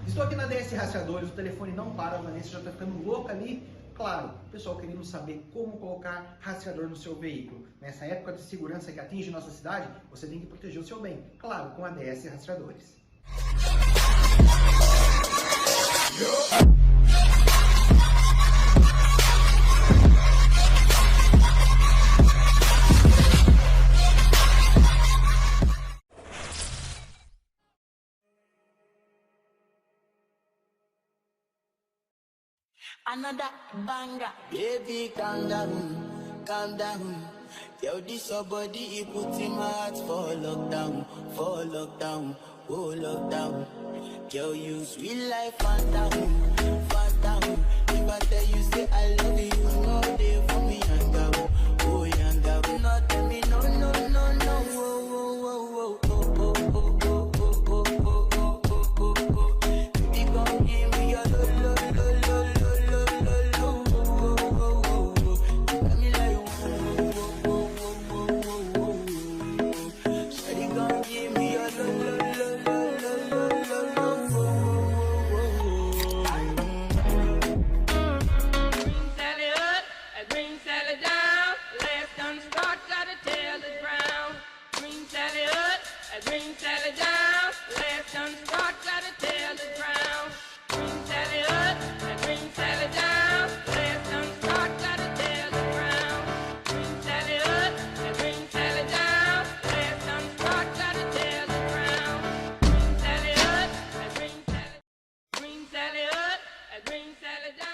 Estou aqui na DS Rastreadores, o telefone não para, a Vanessa já está ficando louca ali. Claro, o pessoal querendo saber como colocar rastreador no seu veículo. Nessa época de segurança que atinge nossa cidade, você tem que proteger o seu bem. Claro, com a DS Rastreadores. Another banger. Baby, calm down, calm down. Yo, this your body, it puts in my heart for lockdown, oh lockdown. Yo, you sweet life, phantom. If I tell you, say I love you, no day for me, yanga, oh yanga. No, tell me, no, oh, oh, oh, oh, oh, oh, oh, oh, oh, oh, oh, oh, oh. Baby, come give me your lo. Green Sally down, left unstruck, gotta tell the ground. Green Sally up, Green Sally down, left unstruck, gotta tell the ground. Green Sally up, Green Sally down, left unstruck, gotta tell the ground. Green Sally up, Green Sally up, Green Sally down.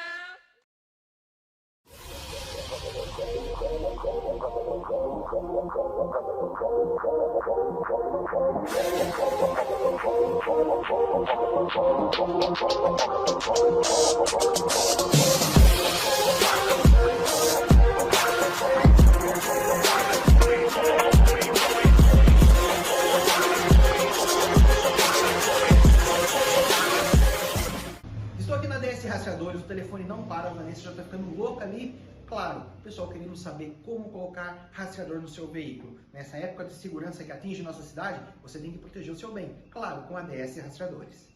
Estou aqui na DS Rastreadores, o telefone não para, a Vanessa já está ficando louca ali. Claro, o pessoal querendo saber como colocar rastreador no seu veículo. Nessa época de segurança que atinge nossa cidade, você tem que proteger o seu bem. Claro, com a DS Rastreadores.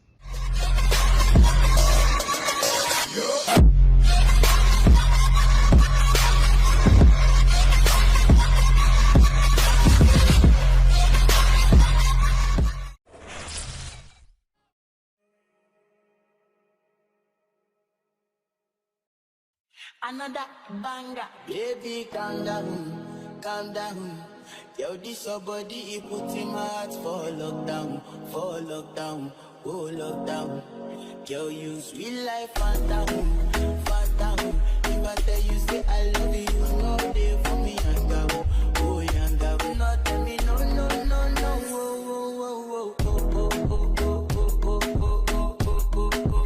Another banger. Baby, calm down. Yo, this your body, it puts in my heart for lockdown, oh lockdown. Yo, you sweet life, phantom. If I tell you, say I love you, no day for me, yanga, oh yanga. No, tell me, no, oh, oh, oh, oh, oh, oh, oh, oh, oh, oh, oh.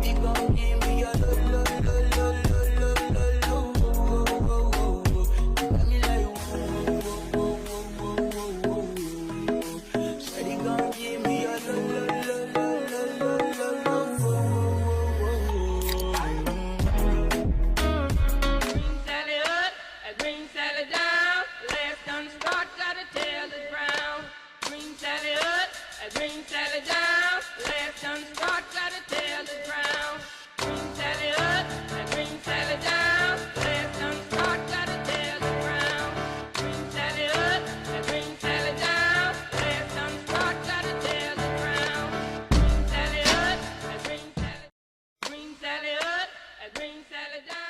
Baby, come give me your lo. Green Sally down, left unstruck, gotta tell the ground. Green Sally up, Green Sally down, left unstruck, gotta tell the ground. Green Sally up, Green Sally down, left unstruck, gotta tell the ground. Green Sally up, Green Sally up, Green Sally down.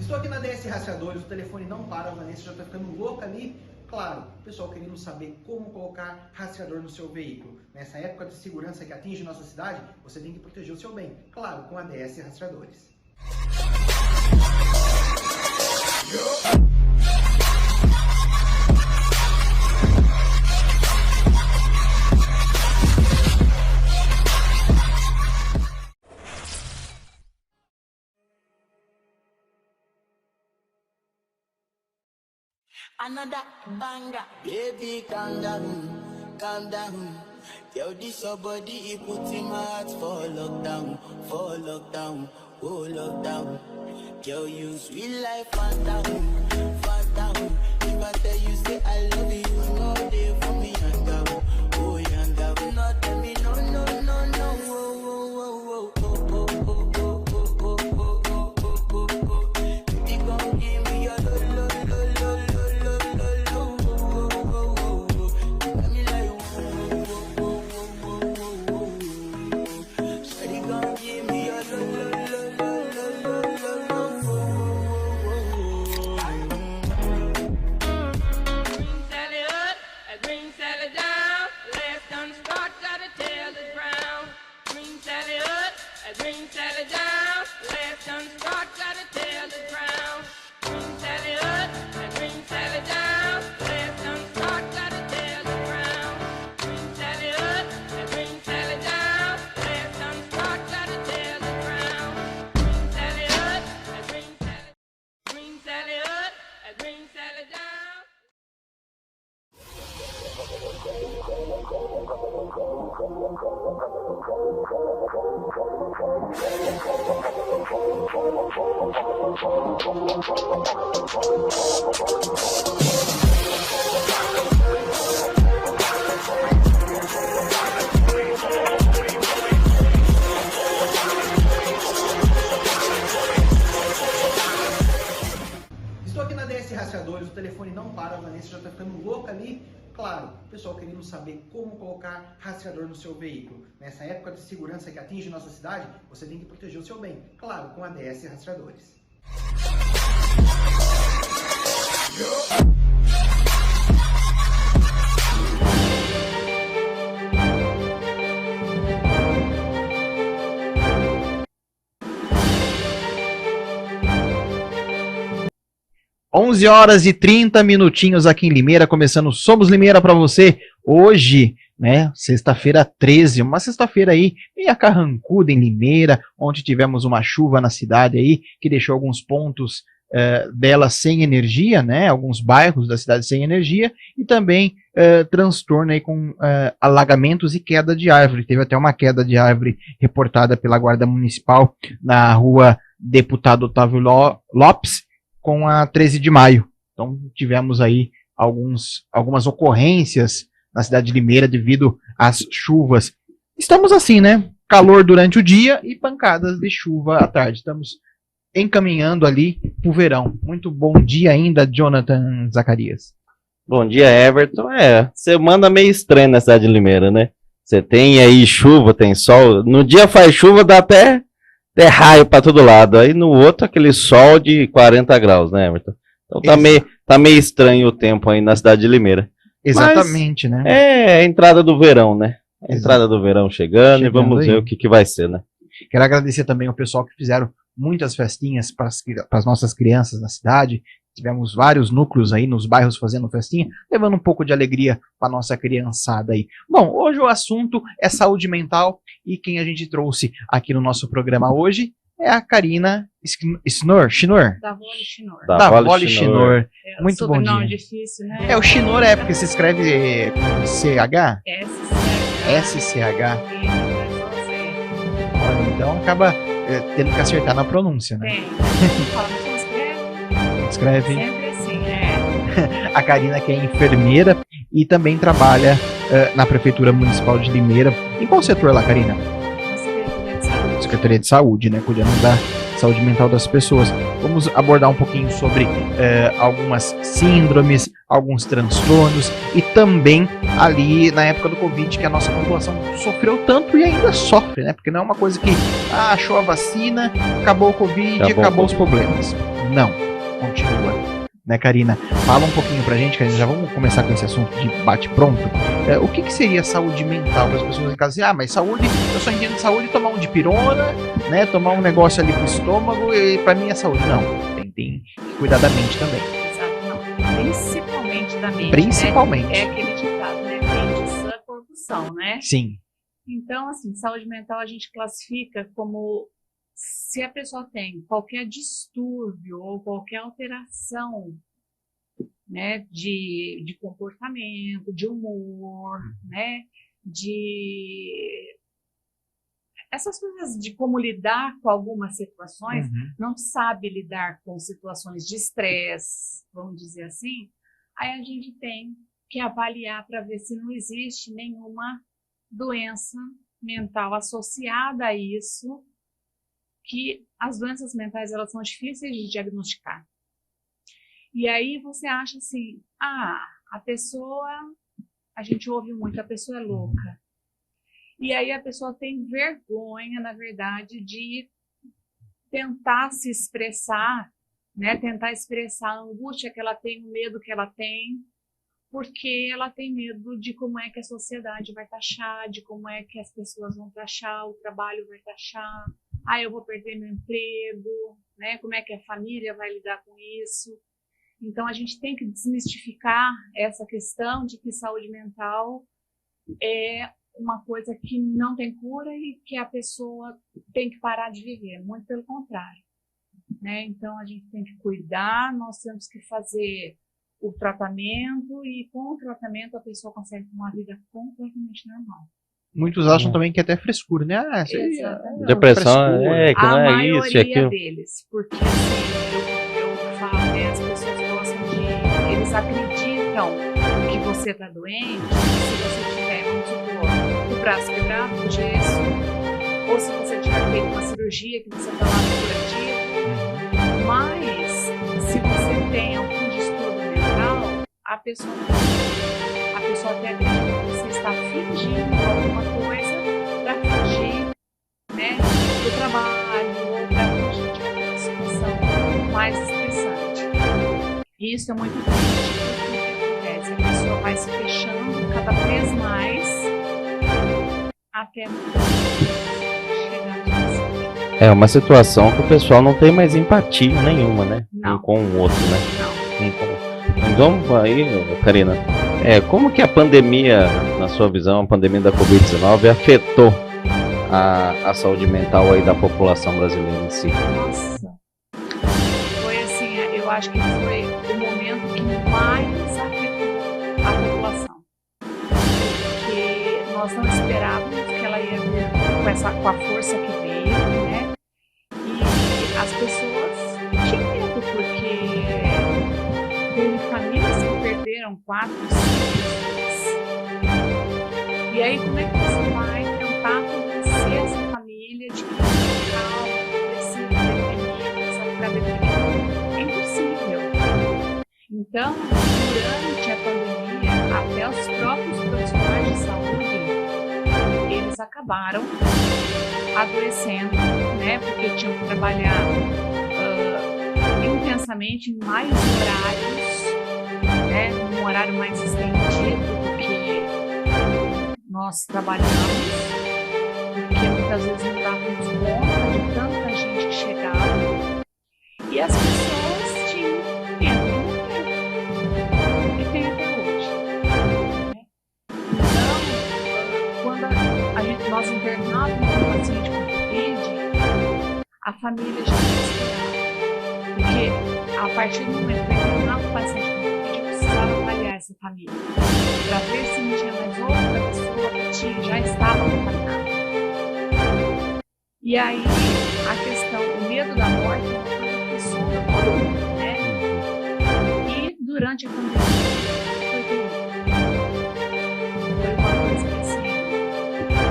Estou aqui na DS ADS Rastreadores, o telefone não para, a Vanessa já está ficando louca ali. Claro, o pessoal querendo saber como colocar rastreador no seu veículo. Nessa época de segurança que atinge nossa cidade, você tem que proteger o seu bem. Claro, com ADS Rastreadores. Another banger. Baby, calm down, calm down. Yo, this your body, it puts in my heart for lockdown, oh lockdown. Yo, you sweet life, phantom, phantom. If I tell you, say I love you, you know they for me, yanga, oh yanga. No, tell me, no, no, no, no, oh, oh, oh, oh, oh, oh, oh, oh, oh, oh, oh, oh, oh. Baby, come give me your lo, lo, lo, lo. Estou aqui na ADS Rastreadores, o telefone não para, a Vanessa já está ficando louca ali. Claro, o pessoal querendo saber como colocar rastreador no seu veículo. Nessa época de segurança que atinge nossa cidade, você tem que proteger o seu bem. Claro, com ADS Rastreadores. 11 horas e 30 minutinhos aqui em Limeira, começando Somos Limeira para você. Hoje, né, sexta-feira 13, uma sexta-feira aí meio carrancuda em Limeira, onde tivemos uma chuva na cidade aí, que deixou alguns pontos dela sem energia, né, alguns bairros da cidade sem energia, e também transtorno aí com alagamentos e queda de árvore. Teve até uma queda de árvore reportada pela Guarda Municipal na rua Deputado Otávio Lopes, com a 13 de maio. Então tivemos aí algumas ocorrências na cidade de Limeira devido às chuvas. Estamos assim, né? Calor durante o dia e pancadas de chuva à tarde. Estamos encaminhando ali pro verão. Muito bom dia ainda, Jonathan Zacarias. Bom dia, Everton. Semana meio estranha na cidade de Limeira, né? Você tem aí chuva, tem sol. No dia faz chuva, dá até raio para todo lado. Aí no outro, aquele sol de 40 graus, né, Everton? Então tá meio estranho o tempo aí na cidade de Limeira. Exatamente, mas né? É a entrada do verão, né? A entrada do verão chegando e vamos ver o que vai ser, né? Quero agradecer também ao pessoal que fizeram muitas festinhas para as nossas crianças na cidade. Tivemos vários núcleos aí nos bairros fazendo festinha, levando um pouco de alegria para nossa criançada aí. Bom, hoje o assunto é saúde mental e quem a gente trouxe aqui no nosso programa hoje é a Karina Schnor. Da Vole Schnor. Da Vole Schnor. Muito bom dia. Sobrenome difícil, né? O Schnor é porque se escreve com CH? SCH. Então acaba tendo que acertar na pronúncia, né? Tem. Fala, como escreve? Sempre assim, A Karina, que é enfermeira e também trabalha na Prefeitura Municipal de Limeira. Em qual setor lá, Karina? Secretaria de Saúde, né? Cuidando da saúde mental das pessoas. Vamos abordar um pouquinho sobre algumas síndromes, alguns transtornos e também ali na época do Covid que a nossa população sofreu tanto e ainda sofre, né? Porque não é uma coisa que achou a vacina, acabou o Covid, acabou os problemas. Não. né, Karina? Fala um pouquinho pra gente, Karina, já vamos começar com esse assunto de bate-pronto. O que seria saúde mental para as pessoas em casa? Assim, mas saúde, eu só entendo saúde tomar um dipirona, né, tomar um negócio ali pro estômago, e pra mim é saúde. Não, tem que cuidar da mente também. Exato, não. Principalmente da mente. Principalmente. Né? É aquele ditado, né? Mente sã, corpo são, né? Sim. Então, assim, saúde mental a gente classifica como se a pessoa tem qualquer distúrbio ou qualquer alteração, né, de comportamento, de humor, né, de essas coisas de como lidar com algumas situações, não sabe lidar com situações de estresse, vamos dizer assim, aí a gente tem que avaliar para ver se não existe nenhuma doença mental associada a isso, que as doenças mentais elas são difíceis de diagnosticar. E aí você acha assim, a pessoa, a gente ouve muito, a pessoa é louca. E aí a pessoa tem vergonha, na verdade, de tentar se expressar, né? Tentar expressar a angústia que ela tem, o medo que ela tem, porque ela tem medo de como é que a sociedade vai taxar, de como é que as pessoas vão taxar, o trabalho vai taxar, eu vou perder meu emprego, né? Como é que a família vai lidar com isso? Então a gente tem que desmistificar essa questão de que saúde mental é uma coisa que não tem cura e que a pessoa tem que parar de viver, muito pelo contrário, né? Então a gente tem que cuidar, nós temos que fazer o tratamento e com o tratamento a pessoa consegue ter uma vida completamente normal. Muitos acham também que é até frescura, né? Depressão, que não é isso e A aquilo. maioria deles, porque assim, eu falo, né, as pessoas gostam de, eles acreditam que você está doente, se você tiver, vamos supor, o braço quebrado, o gesso, ou se você tiver feito uma cirurgia que você está lá no curativo, mas se você tem algum distúrbio mental, a pessoa até acredita que você está fingindo alguma coisa para fugir, né, do trabalho ou para fugir de alguma situação mais estressante. E isso é muito triste, porque o que acontece? A pessoa vai se fechando cada vez mais até chegar nisso. É uma situação que o pessoal não tem mais empatia nenhuma, né? Não. Um com o outro, né? Não. Então, aí, Karina, como que a pandemia, na sua visão, a pandemia da Covid-19 afetou a saúde mental aí da população brasileira em si? Nossa, foi assim, eu acho que foi o momento que mais afetou a população, porque nós não esperávamos que ela ia vir com a força que veio, né? E as pessoas tinham medo, porque teve famílias que perderam 4, 5 pessoas. E aí como é que você vai tentar convencer essa família de que calma, precisa ficar deprimido? É impossível. Então, durante a pandemia, até os próprios profissionais de saúde, eles acabaram adoecendo, né? Porque tinham que trabalhar intensamente em mais horários, né? Um horário mais estendido do que nós trabalhamos, porque muitas vezes não dávamos conta de tanta gente que chegava e as pessoas tinham medo de morrer, e tem até hoje, né? Então, quando nós internávamos um paciente com Covid, a família já não esperava, porque a partir do momento que eu internava o paciente com Covid, eu precisava avaliar essa família para ver se não tinha mais outra pessoa que já estava contaminada. E aí, a questão, o medo da morte é uma coisa que sonda todo mundo, né? E durante a pandemia, foi terrível. Foi uma coisa que, assim,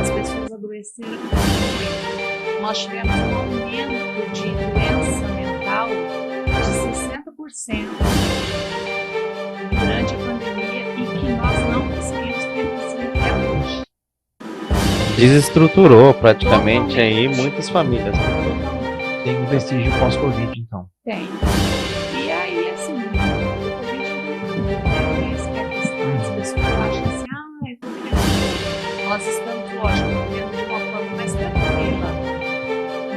as pessoas adoeceram muito. Nós tivemos um aumento de doença mental de 60% durante a pandemia e que nós não conseguimos preduzir até hoje. Desestruturou praticamente Totalmente. aí muitas famílias. Totalmente. Tem um vestígio pós-Covid, então. Tem. E aí, assim, nós estamos, lógico, vivendo de uma forma mais tranquila,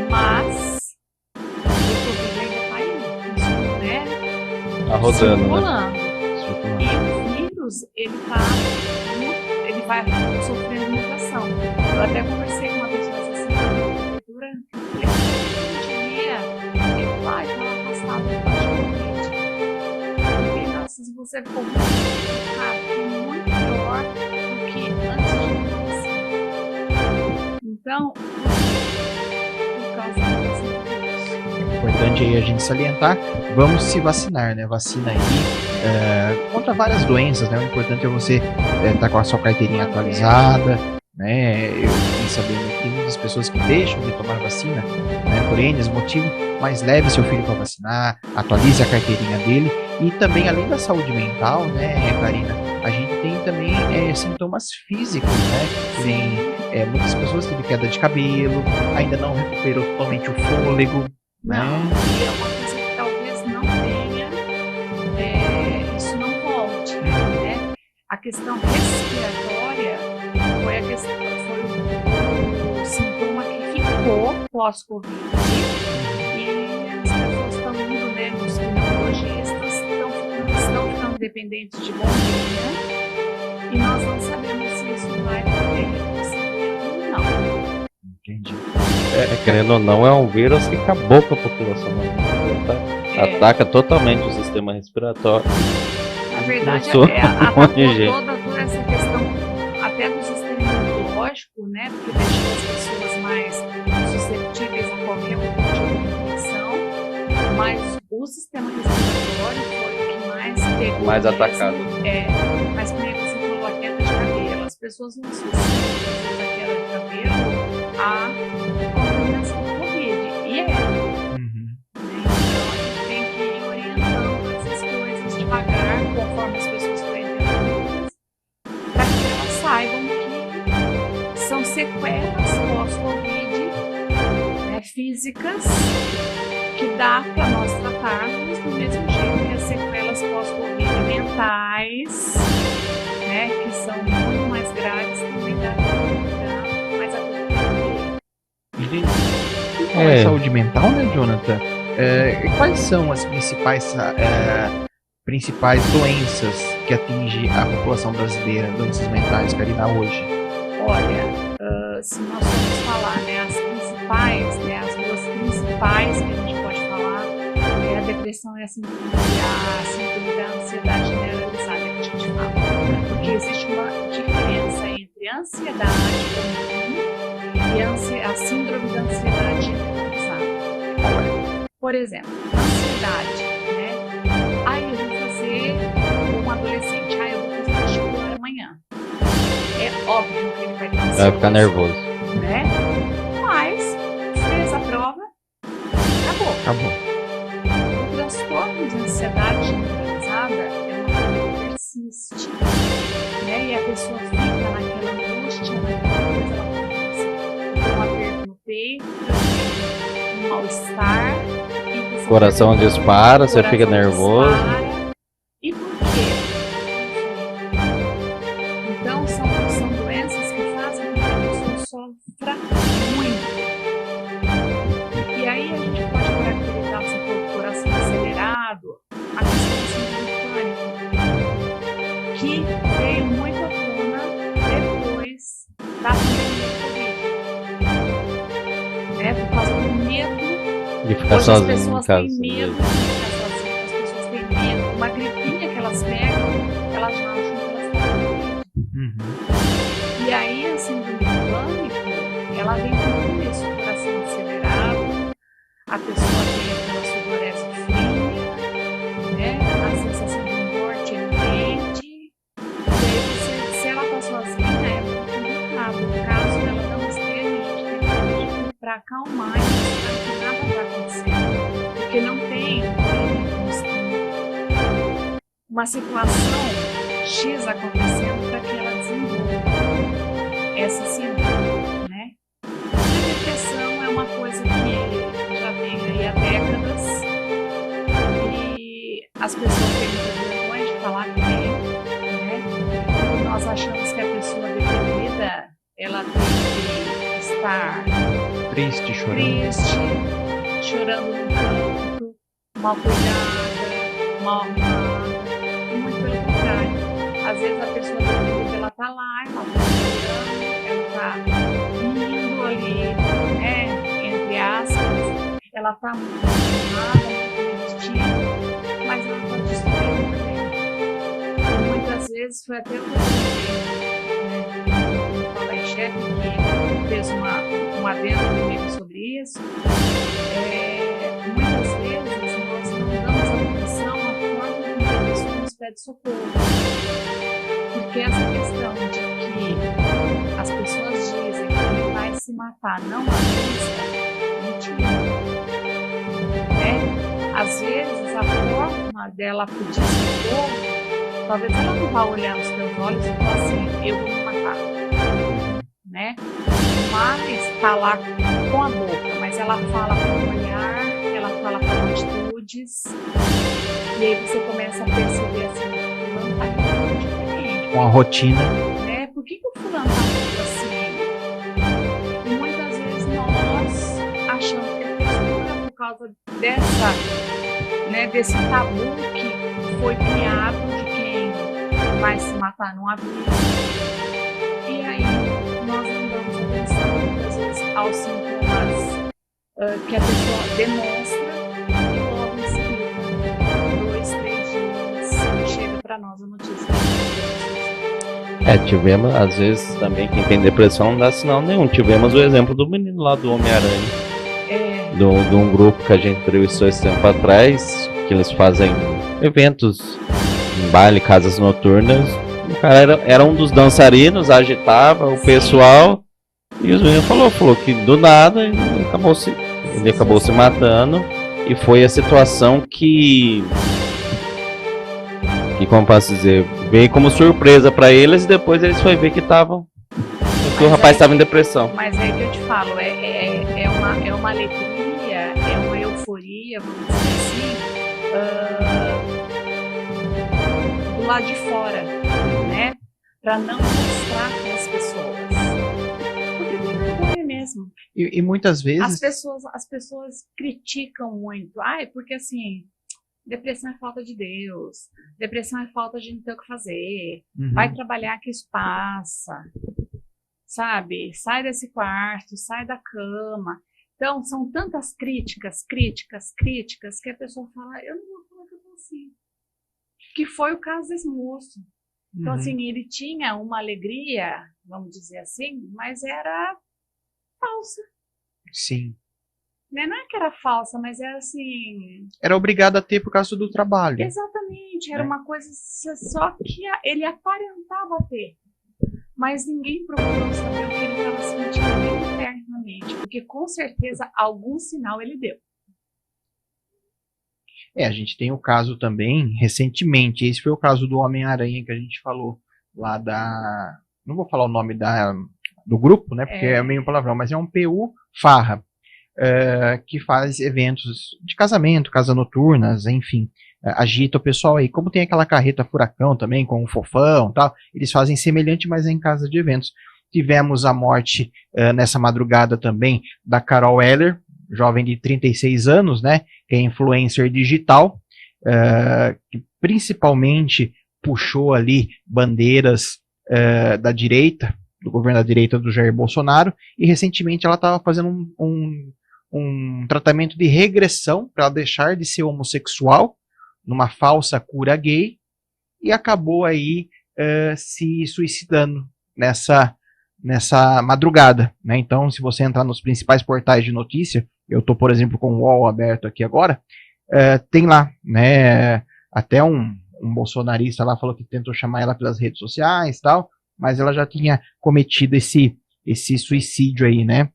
mas o Covid ainda está aí, isso, né? Tá rodando, né? Circulando. E o vírus, ele vai sofrendo mutação. Eu até conversei com uma pessoa essa semana na prefeitura, que ele vai estar afastado do Covid. E, nossa, se você for é muito pior do que antes de vacina. Então, por causa da vacina. Importante aí a gente salientar, vamos se vacinar, né? Vacina aí contra várias doenças, né? O importante é você estar com a sua carteirinha atualizada, né? Eu fiquei sabendo que tem muitas pessoas que deixam de tomar vacina, né? Por N motivo, mas leve seu filho para vacinar, atualize a carteirinha dele e também, além da saúde mental, né, Karina, a gente tem também sintomas físicos, né? Tem muitas pessoas têm queda de cabelo, ainda não recuperou totalmente o fôlego, né? E é uma coisa que talvez não tenha, isso não volte, né? A questão respiratória foi o sintoma que ficou pós-Covid e as pessoas estão indo, né, os pneumologistas estão ficando dependentes de bombinha e nós não sabemos se isso vai poder retroceder ou não. Entendi. Querendo ou não, é um vírus que acabou com a população. Ataca totalmente o sistema respiratório. Na verdade, Começou atacou monte de gente. toda essa questão até do sistema imunológico, né? Porque deixou as pessoas mais suscetíveis a qualquer outro tipo de infecção, mas o sistema respiratório foi o que mais pegou. Mais mesmo. atacado. Mas como você falou, a queda de cabelo, as pessoas não associam a queda de cabelo a contaminação do Covid. E Então a gente tem que ir orientando essas coisas devagar, conforme as pessoas forem tendo, para que elas saibam que são sequelas pós-Covid, né, físicas, que dá para nós tratarmos do mesmo jeito que as sequelas pós-Covid mentais, né, que são muito mais graves, também dá para tratar, mas a Entendi. E com a saúde mental, né, Jonathan? Quais são as principais doenças que atingem a população brasileira, doenças mentais, Karina, hoje? Olha, se nós formos falar, né, as duas principais que a gente pode falar é a depressão e a síndrome da ansiedade generalizada que a gente fala. Porque existe uma diferença entre a ansiedade comum e a síndrome da ansiedade generalizada. Por exemplo, ansiedade, né? Eu vou fazer um adolescente, eu vou fazer vestibular amanhã. É óbvio que ele vai estar ansioso, Vai ficar nervoso. né? Mas fez a prova, acabou. O transtorno de ansiedade generalizada é uma coisa que persiste, né? E a pessoa fica naquela angústia, naquela coisa, ela começa a ter um aperto no peito, um mal-estar. O coração dispara, você fica nervoso. E por quê? Então, são doenças que fazem com que a pessoa sofra muito. E aí a gente pode caracterizar, se for o coração acelerado, a questão do síndrome do pânico, que veio muito à tona depois da pandemia do Covid. Né? Por causa do medo. De ficar Hoje sozinho as pessoas em casa. têm medo de ficar sozinhas, as pessoas têm medo. Uma gripinha que elas pegam, elas já acham que elas estão doentes. E aí a síndrome do pânico, ela vem com tudo isso, o coração acelerado, a pessoa tem aquela sudorese fria, né? A sensação de morte eminente. E aí se ela está sozinha, é muito complicado. Caso ela não esteja, a gente tem que agir para acalmar e mostrar que nada está acontecendo. Porque não tem uma situação X acontecendo para que ela desenvolva essa síndrome, né? A depressão é uma coisa que já vem aí há décadas e as pessoas têm muita vergonha de falar que tem, né? E nós achamos que a pessoa deprimida ela tem que estar Triste, chorando. triste, chorando no canto, mal cuidada, mal arrumada, e muito pelo contrário. Às vezes a pessoa da ela tá lá, ela tá chorando, ela tá rindo ali, né, entre aspas, ela tá muito arrumada, muito vestida, mas ela tá destruindo por dentro. E muitas vezes foi até o que eu falei, né, o chefe que fez um adendo comigo sobre isso. Muitas vezes nós não damos atenção à forma como a pessoa nos pede socorro. Porque essa questão de que as pessoas dizem que ele vai se matar não à vista, mentira. Né? Às vezes a forma dela pedir socorro, talvez ela não vá olhar nos teus olhos e falar assim, eu vou me matar. Né? Mas está lá com a boca, mas ela fala com o olhar, ela fala com atitudes, e aí você começa a perceber assim, fulano tá muito diferente. Com a rotina. Né? Por que o fulano tá muito assim? E muitas vezes nós achamos que a pessoa, por causa desse tabu que foi criado de quem vai se matar numa vida, e aí nós não damos atenção muitas vezes aos sintomas que a pessoa demonstra e logo em seguida, 2, 3 dias, chega para nós a notícia. Tivemos, às vezes, também quem tem depressão não dá sinal nenhum. Tivemos o exemplo do menino lá do Homem-Aranha. De um grupo que a gente entrevistou esse tempo atrás, que eles fazem eventos em baile, casas noturnas. O cara era um dos dançarinos, agitava o pessoal, e os meninos falou que do nada ele acabou se matando, e foi a situação que como posso dizer, veio como surpresa para eles, e depois eles foram ver que o rapaz estava em depressão. Mas é que eu te falo, é uma alegria, é uma euforia, vamos dizer assim, do lado de fora, né? Para não mostrar para as pessoas. Porque tem vergonha mesmo. E muitas vezes... As pessoas criticam muito. Porque assim, depressão é falta de Deus. Depressão é falta de não ter o que fazer. Uhum. Vai trabalhar que isso passa. Sabe? Sai desse quarto, sai da cama. Então, são tantas críticas, que a pessoa fala, eu não vou falar que eu tô assim. Que foi o caso desse moço. Então, assim, ele tinha uma alegria, vamos dizer assim, mas era falsa. Sim. Não é que era falsa, mas era assim... Era obrigado a ter por causa do trabalho. Exatamente, era uma coisa só que ele aparentava ter. Mas ninguém procurou saber o que ele estava sentindo internamente, porque com certeza algum sinal ele deu. A gente tem o caso também, recentemente, esse foi o caso do Homem-Aranha que a gente falou lá da... Não vou falar o nome do grupo, né, porque é meio palavrão, mas é um PU Farra, que faz eventos de casamento, casas noturnas, enfim, agita o pessoal aí. Como tem aquela carreta furacão também, com o Fofão e tal, eles fazem semelhante, mas em casa de eventos. Tivemos a morte nessa madrugada também da Carol Heller, jovem de 36 anos, né, que é influencer digital, que principalmente puxou ali bandeiras da direita, do governo da direita do Jair Bolsonaro, e recentemente ela estava fazendo um tratamento de regressão para ela deixar de ser homossexual, numa falsa cura gay, e acabou aí se suicidando nessa madrugada, né? Então, se você entrar nos principais portais de notícia, eu estou, por exemplo, com o UOL aberto aqui agora, tem lá, né? Até um bolsonarista lá falou que tentou chamar ela pelas redes sociais e tal, mas ela já tinha cometido esse suicídio aí, né?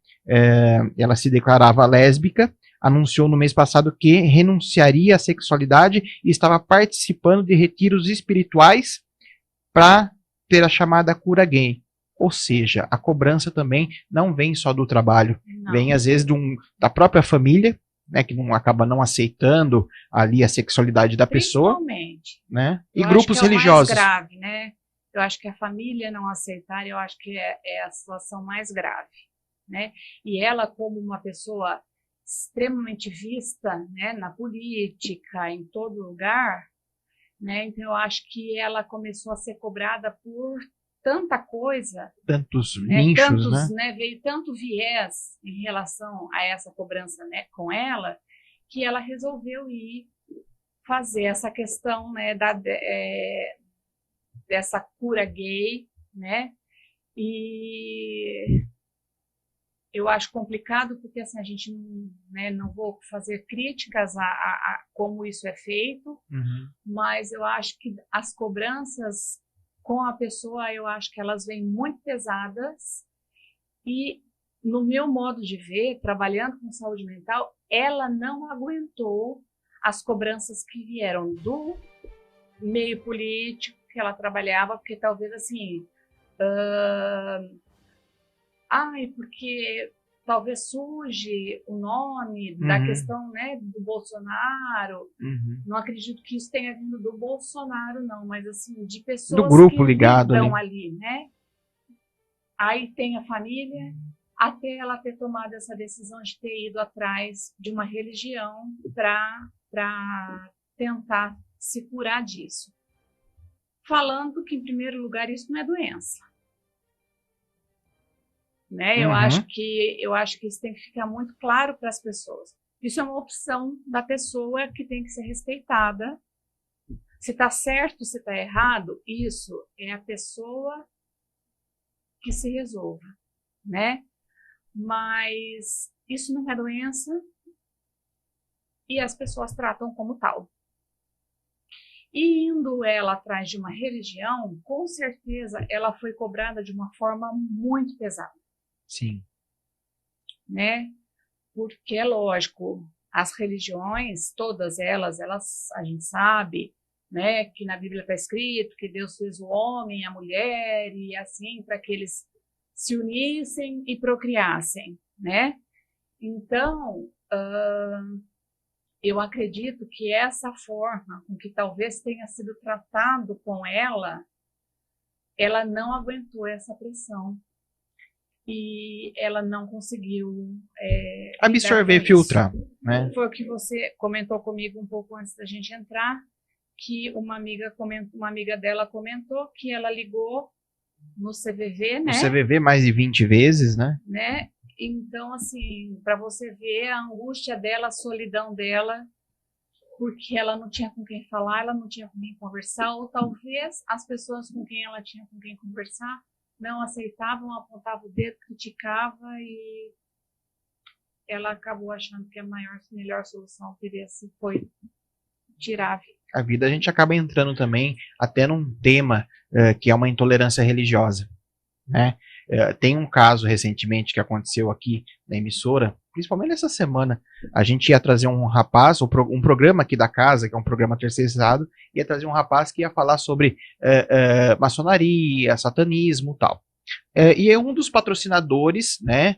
Ela se declarava lésbica, anunciou no mês passado que renunciaria à sexualidade e estava participando de retiros espirituais para ter a chamada cura gay. Ou seja, a cobrança também não vem só do trabalho, vem às vezes da própria família, né, que acaba não aceitando ali a sexualidade da pessoa, né? E grupos religiosos. É o mais grave, né? eu acho que a família não aceitar, eu acho que é a situação mais grave, né? E ela, como uma pessoa extremamente vista, né, na política, em todo lugar, né? Então eu acho que ela começou a ser cobrada por tanta coisa, Tantos né? nichos, né? Né? Veio tanto viés em relação a essa cobrança, né, com ela, que ela resolveu ir fazer essa questão, né, dessa cura gay, né? E eu acho complicado porque assim, a gente né, não vou fazer críticas a como isso é feito, mas eu acho que as cobranças com a pessoa, eu acho que elas vêm muito pesadas e, no meu modo de ver, trabalhando com saúde mental, ela não aguentou as cobranças que vieram do meio político que ela trabalhava, porque talvez assim, porque talvez surge o nome da questão, né, do Bolsonaro. Não acredito que isso tenha vindo do Bolsonaro, não, mas assim, de pessoas Do grupo que ligado estão ali. ali, né? Aí tem a família, até ela ter tomado essa decisão de ter ido atrás de uma religião para tentar se curar disso. Falando que, em primeiro lugar, isso não é doença. Né? Eu acho que isso tem que ficar muito claro para as pessoas. Isso é uma opção da pessoa que tem que ser respeitada. Se está certo, se está errado, isso é a pessoa que se resolva, né? Mas isso não é doença e as pessoas tratam como tal. E indo ela atrás de uma religião, com certeza ela foi cobrada de uma forma muito pesada. Sim. Né? Porque é lógico, as religiões, todas elas, a gente sabe, né, que na Bíblia está escrito que Deus fez o homem e a mulher e assim para que eles se unissem e procriassem, né? Então, eu acredito que essa forma com que talvez tenha sido tratado com ela não aguentou essa pressão. E ela não conseguiu absorver, filtrar, né? Foi o que você comentou comigo um pouco antes da gente entrar, que uma amiga dela comentou que ela ligou no CVV, né? No CVV mais de 20 vezes, né? Então, assim, para você ver a angústia dela, a solidão dela, porque ela não tinha com quem falar, ela não tinha com quem conversar, ou talvez as pessoas com quem ela tinha com quem conversar não aceitavam, apontavam o dedo, criticava e ela acabou achando que a melhor solução foi tirar a vida. A vida, a gente acaba entrando também até num tema que é uma intolerância religiosa, né? Tem um caso recentemente que aconteceu aqui na emissora, principalmente essa semana. A gente ia trazer um rapaz, um programa aqui da casa, que é um programa terceirizado, ia trazer um rapaz que ia falar sobre maçonaria, satanismo e tal. E um dos patrocinadores, né,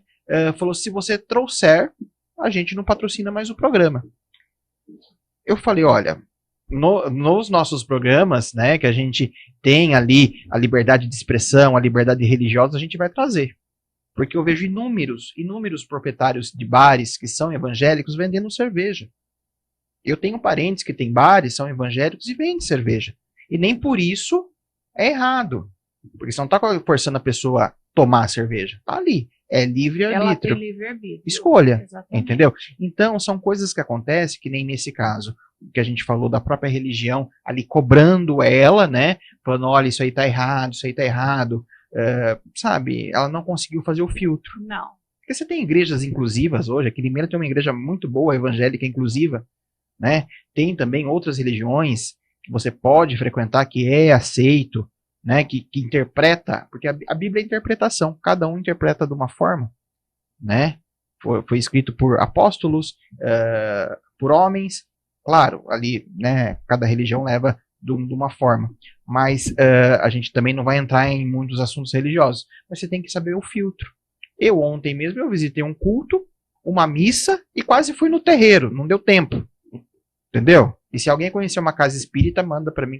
falou: se você trouxer, a gente não patrocina mais o programa. Eu falei: olha, nos nossos programas, né, que a gente tem ali a liberdade de expressão, a liberdade religiosa, a gente vai trazer. Porque eu vejo inúmeros proprietários de bares que são evangélicos vendendo cerveja. Eu tenho parentes que têm bares, são evangélicos e vendem cerveja. E nem por isso é errado. Porque você não está forçando a pessoa a tomar a cerveja. Está ali. É livre-arbítrio. Ela tem livre-arbítrio. Escolha. Exatamente. Entendeu? Então, são coisas que acontecem, que nem nesse caso, que a gente falou da própria religião, ali cobrando ela, né? Falando: olha, isso aí está errado, isso aí está errado. Sabe? Ela não conseguiu fazer o filtro. Não. Porque você tem igrejas inclusivas hoje. Aqui em Limeira tem uma igreja muito boa, evangélica inclusiva, né? Tem também outras religiões que você pode frequentar, que é aceito, né? Que interpreta, porque a Bíblia é interpretação, cada um interpreta de uma forma, né? Foi escrito por apóstolos, por homens, claro, ali, né? Cada religião leva de uma forma, mas a gente também não vai entrar em muitos assuntos religiosos, mas você tem que saber o filtro. Eu ontem mesmo eu visitei um culto, uma missa e quase fui no terreiro, não deu tempo. Entendeu? E se alguém conhecer uma casa espírita, manda pra mim.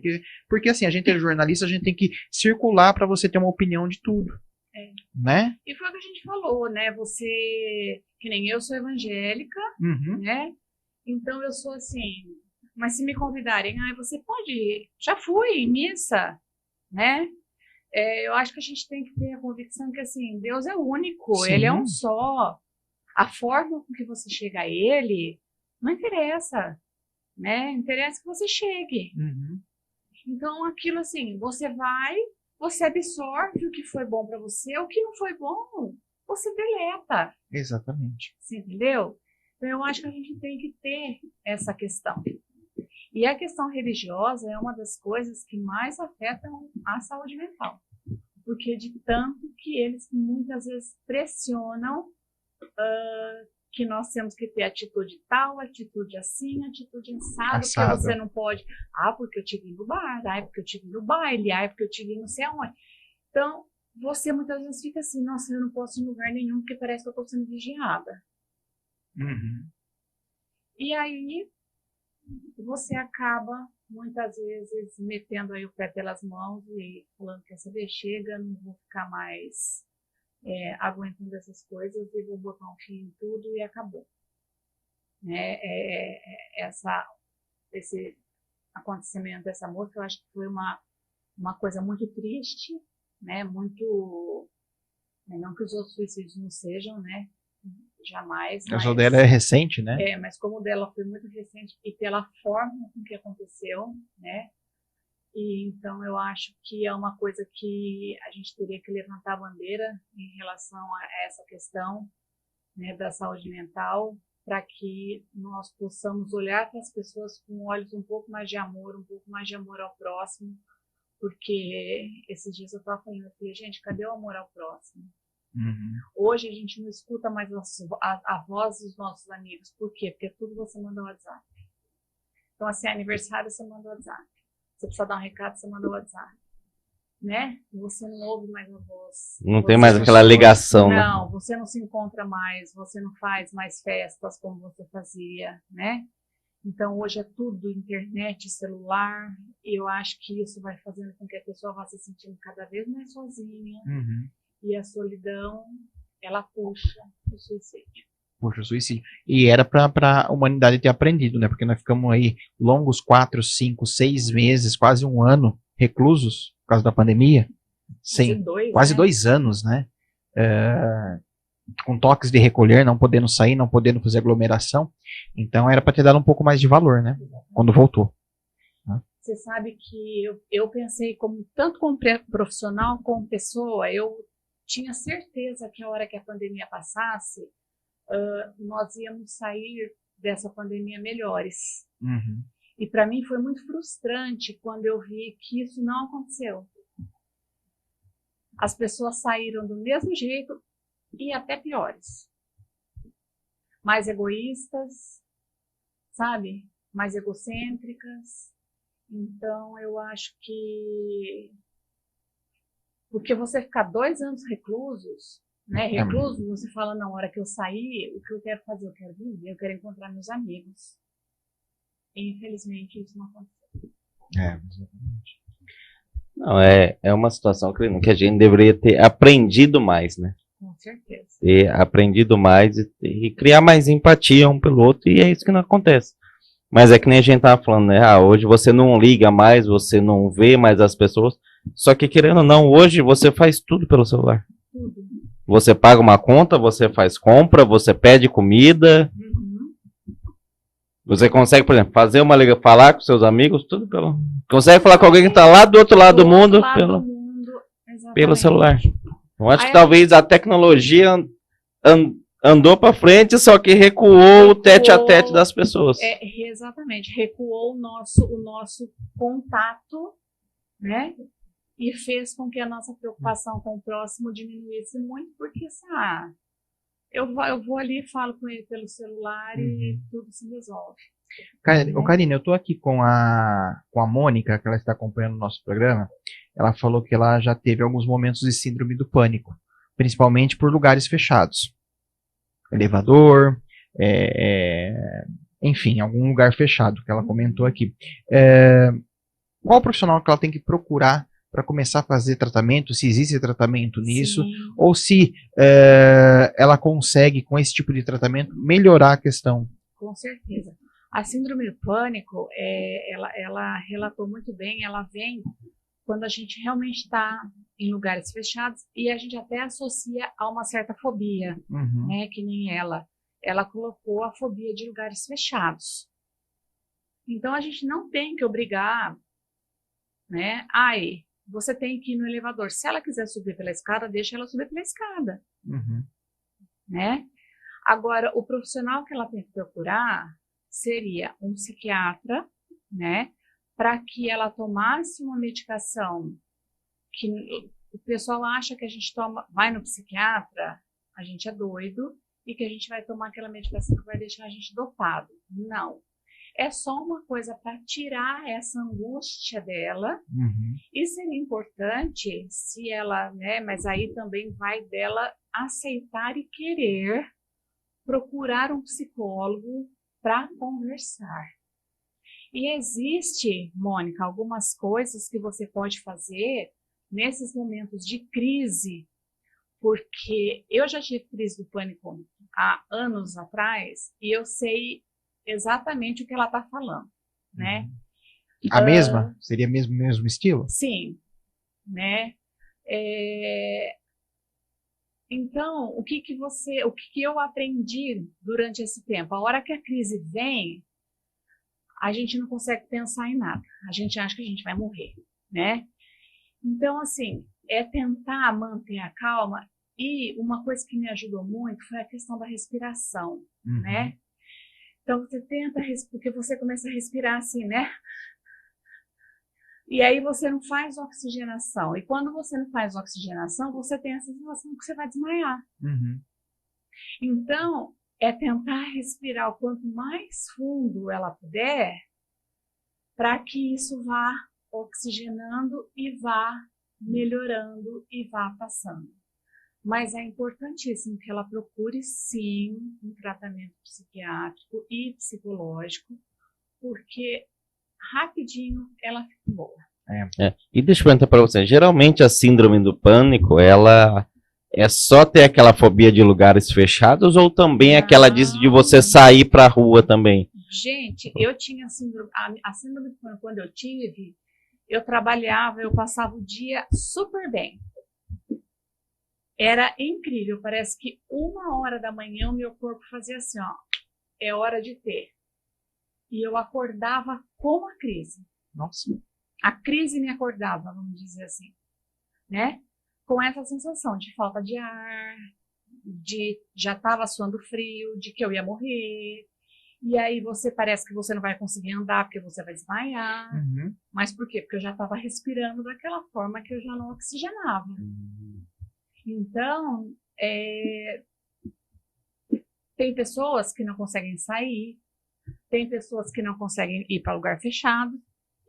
Porque assim, a gente é jornalista, a gente tem que circular pra você ter uma opinião de tudo. É. Né? E foi o que a gente falou, né? Você, que nem eu sou evangélica, Uhum. né? Então eu sou assim, mas se me convidarem, você pode ir. Já fui em missa, né? Eu acho que a gente tem que ter a convicção que assim, Deus é único, Sim. Ele é um só. A forma com que você chega a Ele não interessa, né? Interessa que você chegue. Uhum. Então aquilo assim, você vai, você absorve o que foi bom para você, o que não foi bom, você deleta. Exatamente. Você entendeu? Então, eu acho que a gente tem que ter essa questão. E a questão religiosa é uma das coisas que mais afetam a saúde mental. Porque de tanto que eles muitas vezes pressionam que nós temos que ter atitude tal, atitude assim, atitude assado, porque você não pode. Porque eu te vi no bar, porque eu te vi no baile, porque eu te vi não sei aonde. Então, você muitas vezes fica assim, nossa, eu não posso ir em lugar nenhum porque parece que eu estou sendo vigiada. Uhum. E aí, você acaba, muitas vezes, metendo aí o pé pelas mãos e falando, quer saber, chega, não vou ficar mais aguentando essas coisas e vou botar um fim em tudo e acabou. Né? Esse acontecimento dessa moça, eu acho que foi uma coisa muito triste, né? Muito... Não que os outros suicídios não sejam, né? Jamais. O caso dela é recente, né? Mas como o dela foi muito recente e pela forma com que aconteceu, né? E então eu acho que é uma coisa que a gente teria que levantar a bandeira em relação a essa questão, né, da saúde mental, para que nós possamos olhar para as pessoas com olhos um pouco mais de amor ao próximo, porque esses dias eu estava falando, gente, cadê o amor ao próximo? Uhum. Hoje a gente não escuta mais a voz dos nossos amigos. Por quê? Porque tudo você manda no WhatsApp. Então, assim, aniversário você manda no WhatsApp. Você precisa dar um recado, você manda no WhatsApp. Né? Você não ouve mais a voz. Não tem mais aquela ligação, né? Não, você não se encontra mais, você não faz mais festas como você fazia, né? Então, hoje é tudo internet, celular, e eu acho que isso vai fazendo com que a pessoa vá se sentindo cada vez mais sozinha. Uhum. E a solidão, ela puxa o suicídio. Puxa, o suicídio. E era para a humanidade ter aprendido, né? Porque nós ficamos aí longos 4, 5, 6 meses, quase um ano, reclusos, por causa da pandemia. Quase 2 anos, né? Com toques de recolher, não podendo sair, não podendo fazer aglomeração. Então era para ter dado um pouco mais de valor, né? Quando voltou. Você sabe que eu pensei, tanto como profissional como pessoa, eu tinha certeza que a hora que a pandemia passasse, nós íamos sair dessa pandemia melhores. Uhum. E para mim foi muito frustrante quando eu vi que isso não aconteceu. As pessoas saíram do mesmo jeito e até piores. Mais egoístas, sabe? Mais egocêntricas. Então eu acho que... Porque você ficar 2 anos reclusos, né? Recluso, você fala, na hora que eu sair, o que eu quero fazer? Eu quero viver, eu quero encontrar meus amigos. E, infelizmente, isso não aconteceu. Exatamente. Não, é uma situação que a gente deveria ter aprendido mais, né? Com certeza. Ter aprendido mais e criar mais empatia um pelo outro, e é isso que não acontece. Mas é que nem a gente tava falando, né? Hoje você não liga mais, você não vê mais as pessoas. Só que, querendo ou não, hoje você faz tudo pelo celular. Tudo. Você paga uma conta, você faz compra, você pede comida. Uhum. Você consegue, por exemplo, falar com seus amigos, tudo pelo... Consegue falar com alguém que está lá do outro lado do mundo pelo celular. Eu acho que talvez a tecnologia andou para frente, só que recuou o tete-a-tete das pessoas. Exatamente. Recuou o nosso contato, né? E fez com que a nossa preocupação com o próximo diminuísse muito, porque assim, eu vou ali e falo com ele pelo celular e tudo se resolve. Karine, eu tô aqui com a Mônica, que ela está acompanhando o nosso programa. Ela falou que ela já teve alguns momentos de síndrome do pânico, principalmente por lugares fechados. Elevador, enfim, em algum lugar fechado, que ela comentou aqui. Qual profissional que ela tem que procurar para começar a fazer tratamento, se existe tratamento nisso, Sim. ou se ela consegue, com esse tipo de tratamento, melhorar a questão? Com certeza. A síndrome do pânico, ela relatou muito bem, ela vem quando a gente realmente está em lugares fechados e a gente até associa a uma certa fobia, Uhum. né? Que nem ela colocou a fobia de lugares fechados. Então a gente não tem que obrigar, né? Ai, você tem que ir no elevador. Se ela quiser subir pela escada, deixa ela subir pela escada, Uhum. né? Agora, o profissional que ela tem que procurar seria um psiquiatra, né? Para que ela tomasse uma medicação que o pessoal acha que a gente vai no psiquiatra, a gente é doido e que a gente vai tomar aquela medicação que vai deixar a gente dopado. Não. É só uma coisa para tirar essa angústia dela. Uhum. E seria importante se ela, né? Mas aí também vai dela aceitar e querer procurar um psicólogo para conversar. E existe, Mônica, algumas coisas que você pode fazer nesses momentos de crise, porque eu já tive crise do pânico há anos atrás e eu sei exatamente o que ela está falando, né? A mesma? Seria mesmo estilo? Sim, né? Então, o que eu aprendi durante esse tempo? A hora que a crise vem, a gente não consegue pensar em nada. A gente acha que a gente vai morrer, né? Então, assim, é tentar manter a calma. E uma coisa que me ajudou muito foi a questão da respiração, né? Então, você tenta, porque você começa a respirar assim, né? E aí você não faz oxigenação. E quando você não faz oxigenação, você tem a sensação que você vai desmaiar. Uhum. Então, é tentar respirar o quanto mais fundo ela puder, para que isso vá oxigenando e vá melhorando e vá passando. Mas é importantíssimo que ela procure, sim, um tratamento psiquiátrico e psicológico, porque rapidinho ela fica boa. E deixa eu perguntar para você, geralmente a síndrome do pânico, ela é só ter aquela fobia de lugares fechados ou também aquela de você sair para a rua também? Gente, eu tinha a síndrome do pânico quando eu tive, eu trabalhava, eu passava o dia super bem. Era incrível, parece que 1h da manhã o meu corpo fazia assim, ó, é hora de ter. E eu acordava com a crise. Nossa. A crise me acordava, vamos dizer assim, né? Com essa sensação de falta de ar, de já estava suando frio, de que eu ia morrer. E aí parece que você não vai conseguir andar porque você vai desmaiar. Uhum. Mas por quê? Porque eu já estava respirando daquela forma que eu já não oxigenava. Então, tem pessoas que não conseguem sair, tem pessoas que não conseguem ir para lugar fechado,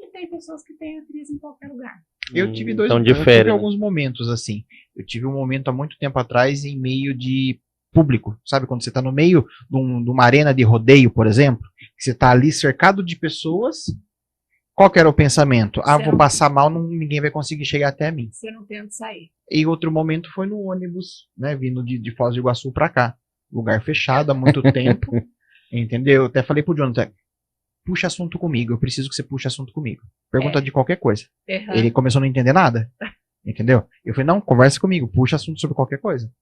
e tem pessoas que têm a crise em qualquer lugar. Eu tive então eu difere, tive né? alguns momentos assim. Eu tive um momento há muito tempo atrás em meio de público, sabe? Quando você está no meio de uma arena de rodeio, por exemplo, que você está ali cercado de pessoas. Qual que era o pensamento? Vou passar mal, ninguém vai conseguir chegar até mim. Você não tem onde sair. E outro momento foi no ônibus, né? Vindo de Foz do Iguaçu para cá. Lugar fechado há muito tempo. Entendeu? Eu até falei pro Jonathan, puxa assunto comigo, eu preciso que você puxe assunto comigo. Pergunta de qualquer coisa. Uhum. Ele começou a não entender nada. Entendeu? Eu falei, não, conversa comigo, puxa assunto sobre qualquer coisa.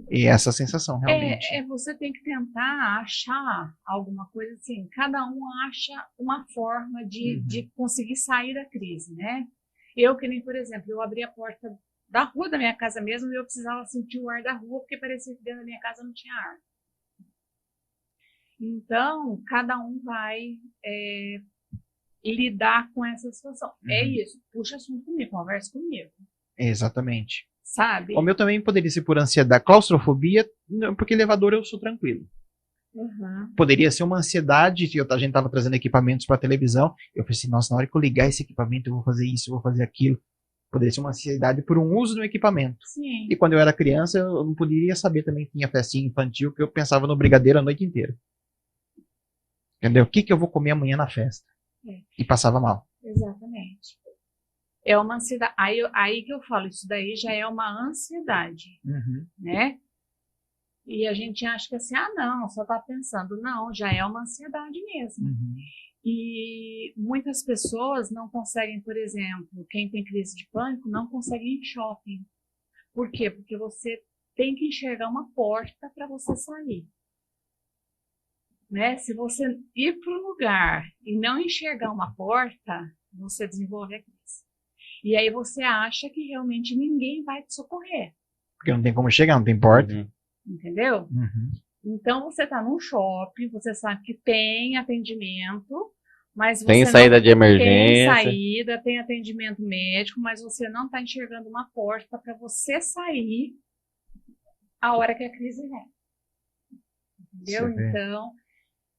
E essa sensação, realmente. Você tem que tentar achar alguma coisa assim. Cada um acha uma forma de conseguir sair da crise, né? Eu, que nem, por exemplo, eu abri a porta da rua da minha casa mesmo e eu precisava sentir o ar da rua porque parecia que dentro da minha casa não tinha ar. Então, cada um vai lidar com essa situação. É isso, puxa assunto comigo, conversa comigo. Exatamente. Sabe? O meu também poderia ser por ansiedade, claustrofobia, não, porque elevador eu sou tranquilo. Poderia ser uma ansiedade, a gente estava trazendo equipamentos para televisão, eu falei assim, nossa, na hora que eu ligar esse equipamento eu vou fazer isso, eu vou fazer aquilo. Poderia ser uma ansiedade por um uso do equipamento. Sim. E quando eu era criança, eu não poderia saber também que tinha festinha infantil, que eu pensava no brigadeiro a noite inteira. Entendeu? O que que eu vou comer amanhã na festa? É. E passava mal. Exatamente. É uma ansiedade. Aí que eu falo, isso daí já é uma ansiedade, né? E a gente acha que assim, não, só tá pensando. Não, já é uma ansiedade mesmo. E muitas pessoas não conseguem, por exemplo, quem tem crise de pânico, não consegue ir em shopping. Por quê? Porque você tem que enxergar uma porta para você sair. Né? Se você ir para um lugar e não enxergar uma porta, você desenvolve a crise. E aí você acha que realmente ninguém vai te socorrer. Porque não tem como chegar, não tem porta. Entendeu? Então você está num shopping, você sabe que tem atendimento, mas você Tem saída de tem emergência. saída, tem atendimento médico, mas você não está enxergando uma porta para você sair a hora que a crise vem. Entendeu? Você vê. Então,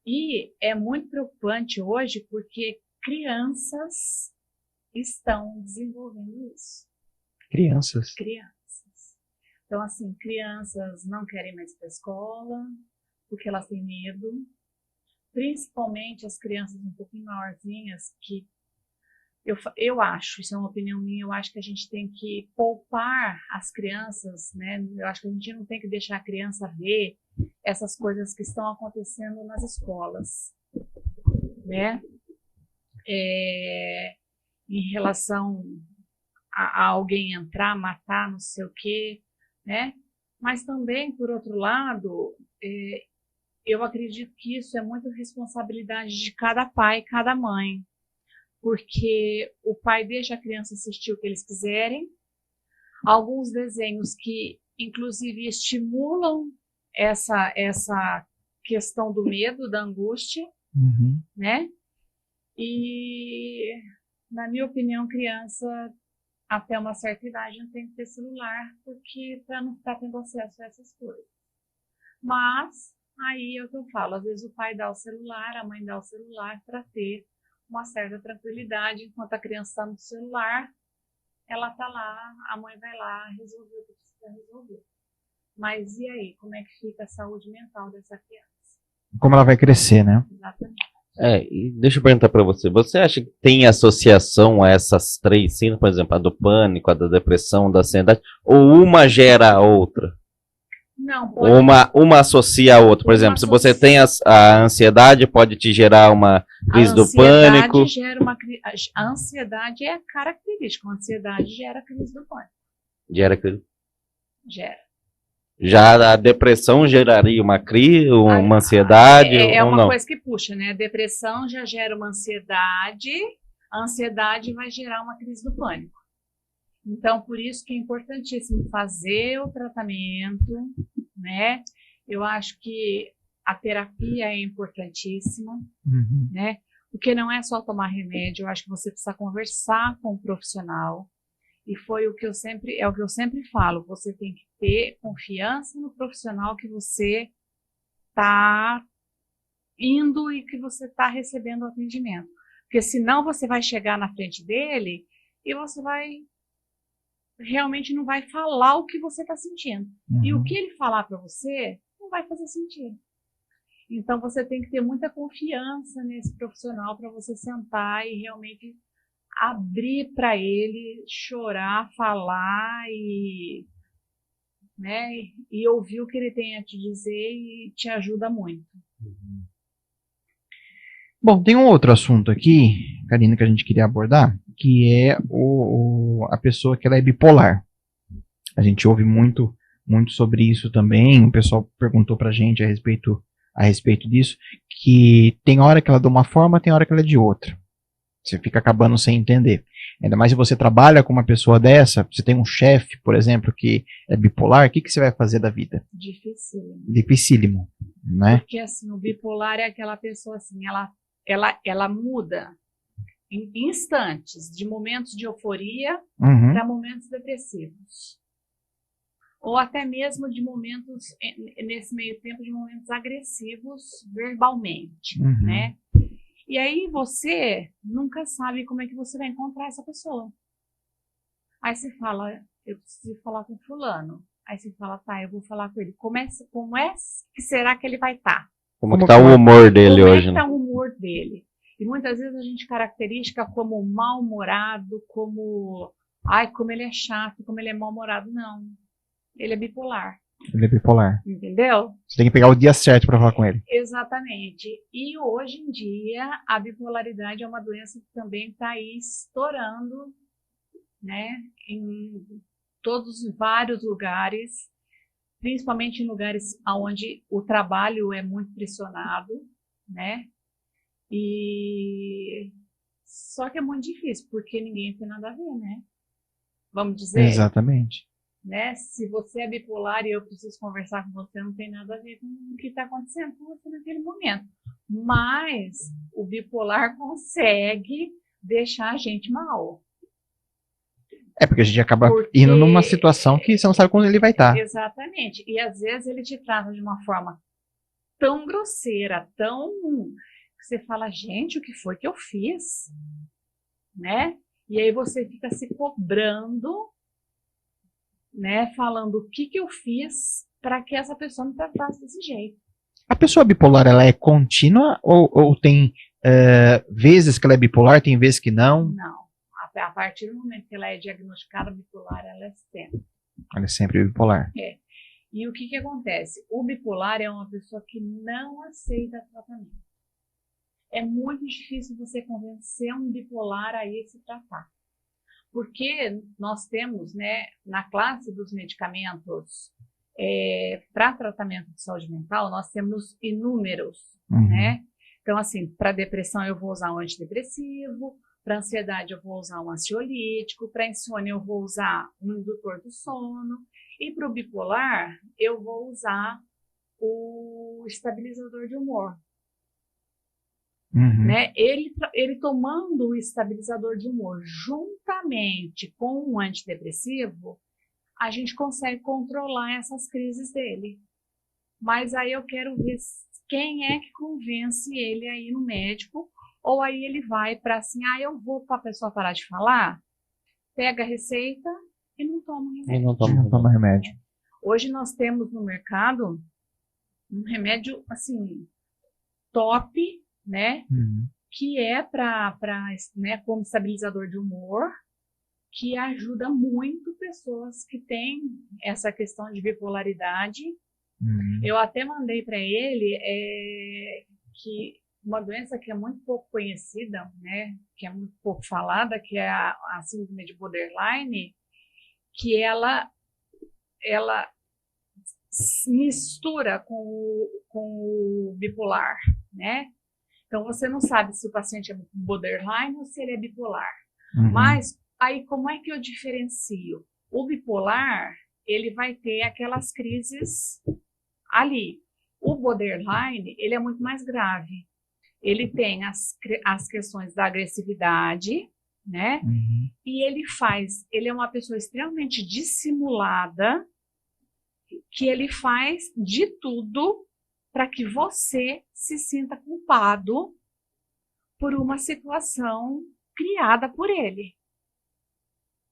e é muito preocupante hoje porque crianças estão desenvolvendo isso. Crianças. Então, assim, crianças não querem mais para a escola porque elas têm medo. Principalmente as crianças um pouquinho maiorzinhas, que eu acho, isso é uma opinião minha, eu acho que a gente tem que poupar as crianças, né? Eu acho que a gente não tem que deixar a criança ver essas coisas que estão acontecendo nas escolas, né? Em relação a alguém entrar, matar, não sei o quê, né? Mas também, por outro lado, eu acredito que isso é muito responsabilidade de cada pai e cada mãe, porque o pai deixa a criança assistir o que eles quiserem, alguns desenhos que, inclusive, estimulam essa questão do medo, da angústia, né? E, na minha opinião, criança, até uma certa idade, não tem que ter celular, porque para não ficar tendo acesso a essas coisas. Mas aí é o que eu falo, às vezes o pai dá o celular, a mãe dá o celular para ter uma certa tranquilidade, enquanto a criança está no celular, ela está lá, a mãe vai lá resolver o que precisa resolver. Mas e aí, como é que fica a saúde mental dessa criança? Como ela vai crescer, né? Exatamente. E deixa eu perguntar para você, você acha que tem associação a essas três síndromes, por exemplo, a do pânico, a da depressão, da ansiedade, ou uma gera a outra? Não, pode... Uma associa a outra. Por exemplo, se você tem a ansiedade, pode te gerar uma crise do pânico. A ansiedade é característica. A ansiedade gera crise do pânico. Gera crise. Gera. Já a depressão geraria uma crise, uma ansiedade? É ou uma não? coisa que puxa, né? A depressão já gera uma ansiedade, a ansiedade vai gerar uma crise do pânico. Então, por isso que é importantíssimo fazer o tratamento, né? Eu acho que a terapia é importantíssima, né? Porque não é só tomar remédio, eu acho que você precisa conversar com um profissional. E é o que eu sempre falo, você tem que ter confiança no profissional que você está indo e que você está recebendo o atendimento. Porque senão você vai chegar na frente dele e você realmente não vai falar o que você está sentindo. E o que ele falar para você não vai fazer sentido. Então você tem que ter muita confiança nesse profissional para você sentar e realmente abrir para ele, chorar, falar e ouvir o que ele tem a te dizer, e te ajuda muito. Bom, tem um outro assunto aqui, Karina, que a gente queria abordar, que é a pessoa que ela é bipolar. A gente ouve muito sobre isso também, o pessoal perguntou pra gente a respeito disso, que tem hora que ela é de uma forma, tem hora que ela é de outra. Você fica acabando sem entender. Ainda mais se você trabalha com uma pessoa dessa, você tem um chefe, por exemplo, que é bipolar, o que você vai fazer da vida? Dificílimo, né? Porque assim, o bipolar é aquela pessoa assim, ela muda em instantes, de momentos de euforia para momentos depressivos. Ou até mesmo de momentos, nesse meio tempo, de momentos agressivos verbalmente, né? E aí você nunca sabe como é que você vai encontrar essa pessoa. Aí você fala, eu preciso falar com fulano. Aí você fala, tá, eu vou falar com ele. Como é que será que ele vai estar? Como que tá o humor dele hoje? Como é que tá o humor humor dele. E muitas vezes a gente caracteriza como mal-humorado, como ele é chato, como ele é mal-humorado. Não, ele é bipolar. Ele é bipolar. Entendeu? Você tem que pegar o dia certo para falar com ele. Exatamente. E hoje em dia, a bipolaridade é uma doença que também está aí estourando, né, em todos os vários lugares, principalmente em lugares onde o trabalho é muito pressionado, né? E só que é muito difícil, porque ninguém tem nada a ver, né? Vamos dizer, Exatamente. né? Se você é bipolar e eu preciso conversar com você, não tem nada a ver com o que está acontecendo com você naquele momento. Mas o bipolar consegue deixar a gente mal. É porque a gente acaba Porque- indo numa situação que você não sabe quando ele vai estar. Exatamente. E às vezes ele te trata de uma forma tão grosseira, tão... que você fala, gente, o que foi que eu fiz? Né? E aí você fica se cobrando, né? Falando o que eu fiz para que essa pessoa me tratasse desse jeito. A pessoa bipolar, ela é contínua ou tem vezes que ela é bipolar, tem vezes que não? Não. A partir do momento que ela é diagnosticada bipolar, ela é sempre. Ela é sempre bipolar. E o que acontece? O bipolar é uma pessoa que não aceita tratamento. É muito difícil você convencer um bipolar a ir se tratar. Porque nós temos, né, na classe dos medicamentos para tratamento de saúde mental, nós temos inúmeros, né? Então, assim, para depressão eu vou usar um antidepressivo, para ansiedade eu vou usar um ansiolítico, para insônia eu vou usar um indutor do sono, e para o bipolar eu vou usar o estabilizador de humor. Né? Ele tomando o estabilizador de humor juntamente com o antidepressivo, a gente consegue controlar essas crises dele. Mas aí eu quero ver quem é que convence ele a ir no médico, ou aí ele vai para assim, eu vou para a pessoa parar de falar, pega a receita e não toma remédio. Não toma remédio. Hoje nós temos no mercado um remédio, assim, top, né? Que é né, como estabilizador de humor, que ajuda muito pessoas que têm essa questão de bipolaridade. Eu até mandei para ele que uma doença que é muito pouco conhecida, né, que é muito pouco falada, que é a síndrome de borderline, que ela mistura com o bipolar, né? Então, você não sabe se o paciente é borderline ou se ele é bipolar. Mas, aí, como é que eu diferencio? O bipolar, ele vai ter aquelas crises ali. O borderline, ele é muito mais grave. Ele tem as questões da agressividade, né? E ele é uma pessoa extremamente dissimulada, que ele faz de tudo para que você se sinta culpado por uma situação criada por ele.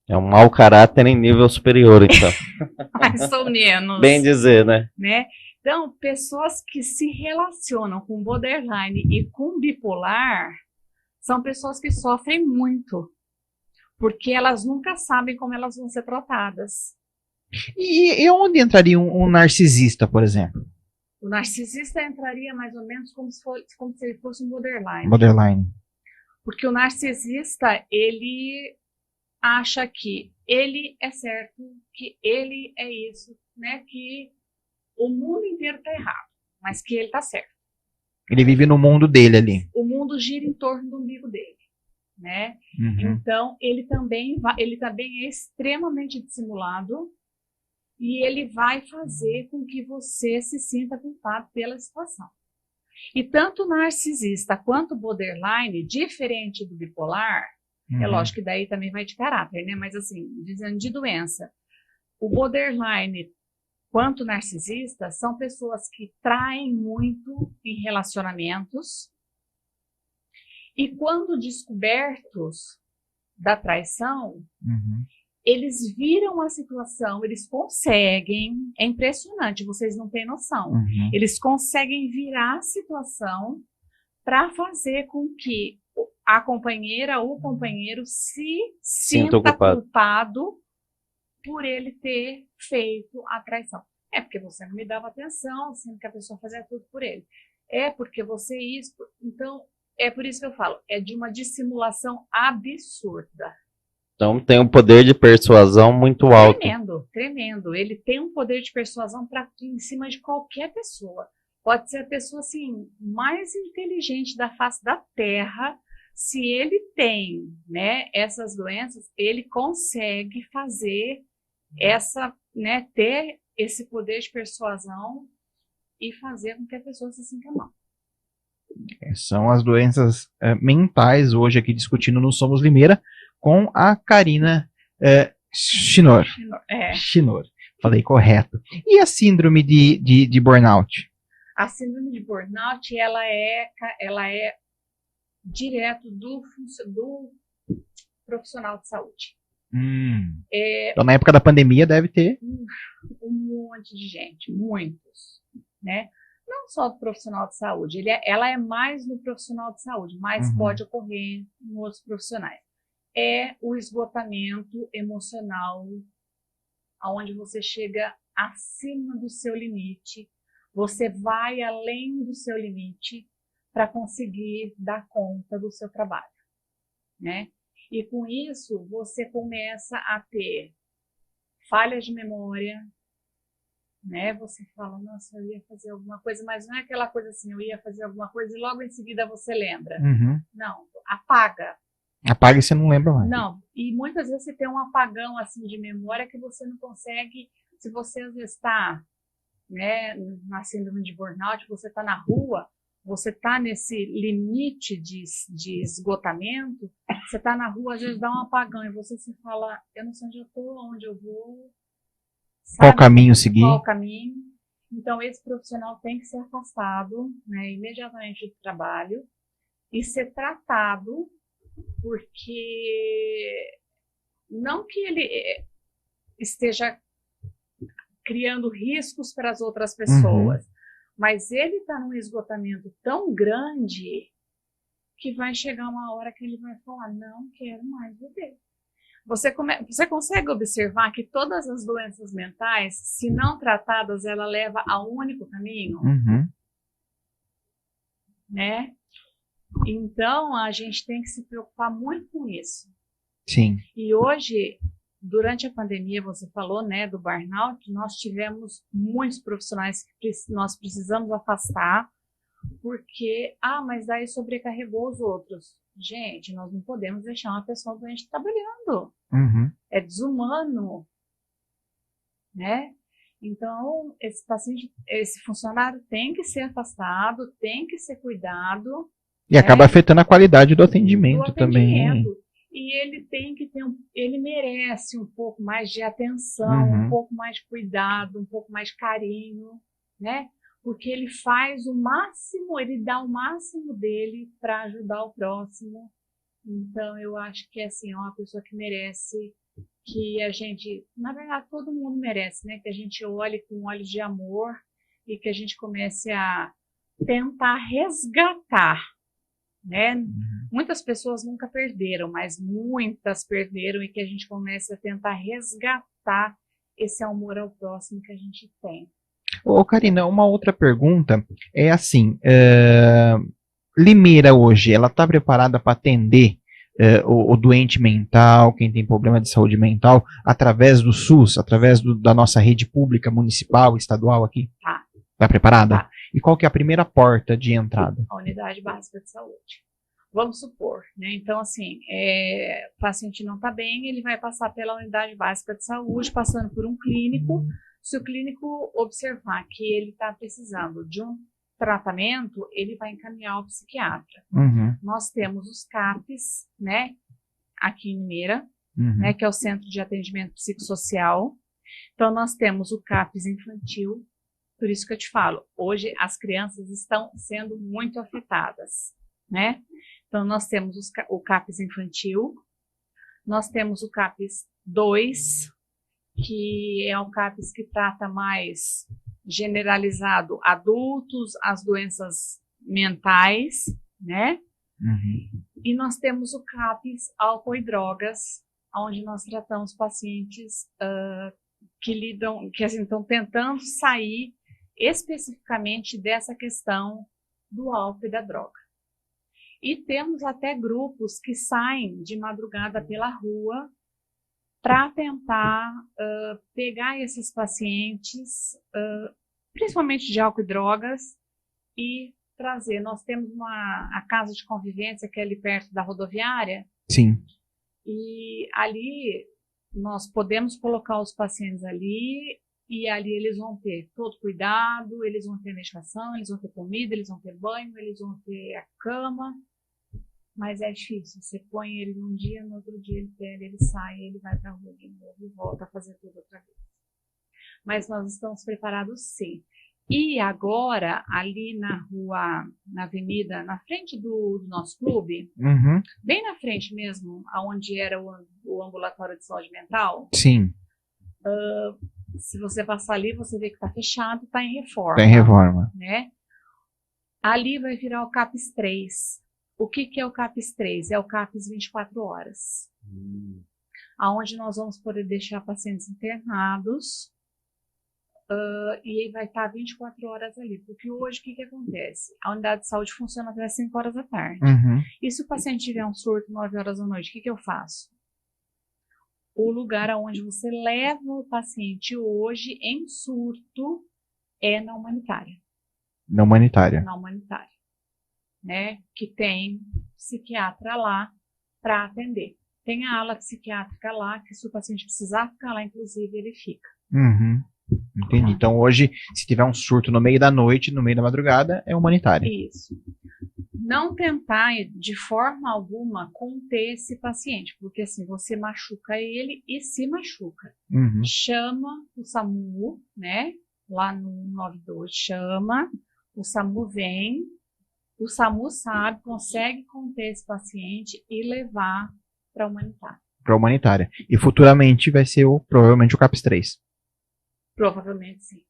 É um mau caráter em nível superior, então. Mais ou menos. Bem dizer, né? Então, pessoas que se relacionam com borderline e com bipolar são pessoas que sofrem muito, porque elas nunca sabem como elas vão ser tratadas. E onde entraria um narcisista, por exemplo? O narcisista entraria mais ou menos como se ele fosse um borderline. Borderline. Porque o narcisista, ele acha que ele é certo, que ele é isso, né? Que o mundo inteiro está errado, mas que ele está certo. Ele vive no mundo dele ali. O mundo gira em torno do umbigo dele, né? Então, ele também é extremamente dissimulado e ele vai fazer com que você se sinta culpado pela situação. E tanto o narcisista quanto o borderline, diferente do bipolar, é lógico que daí também vai de caráter, né? Mas assim, dizendo de doença, o borderline quanto o narcisista são pessoas que traem muito em relacionamentos e quando descobertos da traição, eles viram a situação, eles conseguem, é impressionante, vocês não têm noção, eles conseguem virar a situação para fazer com que a companheira ou o companheiro se Sinta sinta culpado. culpado por ele ter feito a traição. É porque você não me dava atenção, sendo que a pessoa fazia tudo por ele. É porque você isso. Então, é por isso que eu falo, é de uma dissimulação absurda. Então tem um poder de persuasão muito alto. Tremendo, tremendo. Ele tem um poder de persuasão em cima de qualquer pessoa. Pode ser a pessoa assim, mais inteligente da face da Terra. Se ele tem, né, essas doenças, ele consegue fazer essa, né, ter esse poder de persuasão e fazer com que a pessoa se sinta mal. São as doenças mentais, hoje aqui discutindo no Somos Limeira, com a Karina Chinor. Chinor, falei correto. E a síndrome de burnout? A síndrome de burnout, ela é direto do profissional de saúde. Então, na época da pandemia, deve ter um monte de gente, muitos, né? Não só do profissional de saúde, ela é mais no profissional de saúde, mas pode ocorrer em outros profissionais. É o esgotamento emocional, onde você chega acima do seu limite, você vai além do seu limite para conseguir dar conta do seu trabalho, né? E com isso, você começa a ter falhas de memória, né? Você fala, nossa, eu ia fazer alguma coisa, mas não é aquela coisa assim, eu ia fazer alguma coisa e logo em seguida você lembra. Não, apaga. Apaga e você não lembra mais. Não, e muitas vezes você tem um apagão assim de memória que você não consegue, se você às vezes está, né, na síndrome de burnout, você está na rua, você está nesse limite de esgotamento, você está na rua, às vezes dá um apagão e você se fala, eu não sei onde eu estou, onde eu vou, sabe? Qual caminho seguir? Qual caminho. Então, esse profissional tem que ser afastado, né, imediatamente do trabalho e ser tratado, porque não que ele esteja criando riscos para as outras pessoas, mas ele está num esgotamento tão grande que vai chegar uma hora que ele vai falar, não quero mais viver. Você consegue observar que todas as doenças mentais, se não tratadas, ela leva a um único caminho? Né? Então, a gente tem que se preocupar muito com isso. Sim. E hoje, durante a pandemia, você falou, né, do burnout, nós tivemos muitos profissionais que nós precisamos afastar, porque, mas daí sobrecarregou os outros. Gente, nós não podemos deixar uma pessoa doente trabalhando. É desumano, né? Então, esse paciente, esse funcionário tem que ser afastado, tem que ser cuidado. E acaba afetando a qualidade do atendimento também. E ele tem que ter ele merece um pouco mais de atenção, um pouco mais de cuidado, um pouco mais de carinho, né? Porque ele faz o máximo, ele dá o máximo dele para ajudar o próximo. Então, eu acho que assim, é uma pessoa que merece, que a gente, na verdade, todo mundo merece, né? Que a gente olhe com olhos de amor e que a gente comece a tentar resgatar, né? Muitas pessoas nunca perderam, mas muitas perderam, e que a gente comece a tentar resgatar esse amor ao próximo que a gente tem. Ô, Karina, uma outra pergunta é assim, Limeira hoje, ela está preparada para atender o doente mental, quem tem problema de saúde mental, através do SUS, através da nossa rede pública, municipal, estadual aqui? Tá. Está preparada? Tá. E qual que é a primeira porta de entrada? A unidade básica de saúde. Vamos supor, né? Então, assim, o paciente não está bem, ele vai passar pela unidade básica de saúde, passando por um clínico. Se o clínico observar que ele está precisando de um tratamento, ele vai encaminhar ao psiquiatra. Nós temos os CAPs, né? Aqui em Limeira, né? Que é o Centro de Atendimento Psicossocial. Então, nós temos o CAPs infantil. Por isso que eu te falo, hoje as crianças estão sendo muito afetadas, né? Então, nós temos o CAPs infantil, nós temos o CAPs 2, que é o CAPs que trata mais generalizado adultos, as doenças mentais, né? Uhum. E nós temos o CAPS Álcool e Drogas, onde nós tratamos pacientes que assim, estão tentando sair especificamente dessa questão do álcool e da droga. E temos até grupos que saem de madrugada pela rua para tentar pegar esses pacientes, principalmente de álcool e drogas, e trazer. Nós temos a casa de convivência que é ali perto da rodoviária, Sim. e ali nós podemos colocar os pacientes ali, e ali eles vão ter todo cuidado, eles vão ter medicação, eles vão ter comida, eles vão ter banho, eles vão ter a cama, mas é difícil. Você põe ele num dia, no outro dia ele pega, ele sai, ele vai para a rua de novo e volta a fazer tudo outra vez. Mas nós estamos preparados sim. E agora, ali na rua, na avenida, na frente do nosso clube, Uhum. bem na frente mesmo, aonde era o ambulatório de saúde mental, Sim. se você passar ali, você vê que está fechado, está em reforma. Tem reforma. Né? Ali vai virar o CAPS 3. O que é o CAPS 3? É o CAPS 24 horas. Aonde nós vamos poder deixar pacientes internados e vai estar 24 horas ali. Porque hoje, o que acontece? A unidade de saúde funciona até 5 horas da tarde. Uhum. E se o paciente tiver um surto 9 horas da noite, o que eu faço? O lugar onde você leva o paciente hoje em surto é na humanitária. Na humanitária. Na humanitária, né? Que tem psiquiatra lá para atender. Tem a ala psiquiátrica lá, que se o paciente precisar ficar lá, inclusive, ele fica. Uhum. Entendi. Então hoje, se tiver um surto no meio da noite, no meio da madrugada, é humanitária. Isso. Não tentar, de forma alguma, conter esse paciente, porque assim, você machuca ele e se machuca. Uhum. Chama o SAMU, né? Lá no 192, chama, o SAMU vem, o SAMU sabe, consegue conter esse paciente e levar para a humanitária. Para humanitária. E futuramente vai ser provavelmente o CAPS 3. Provavelmente sim.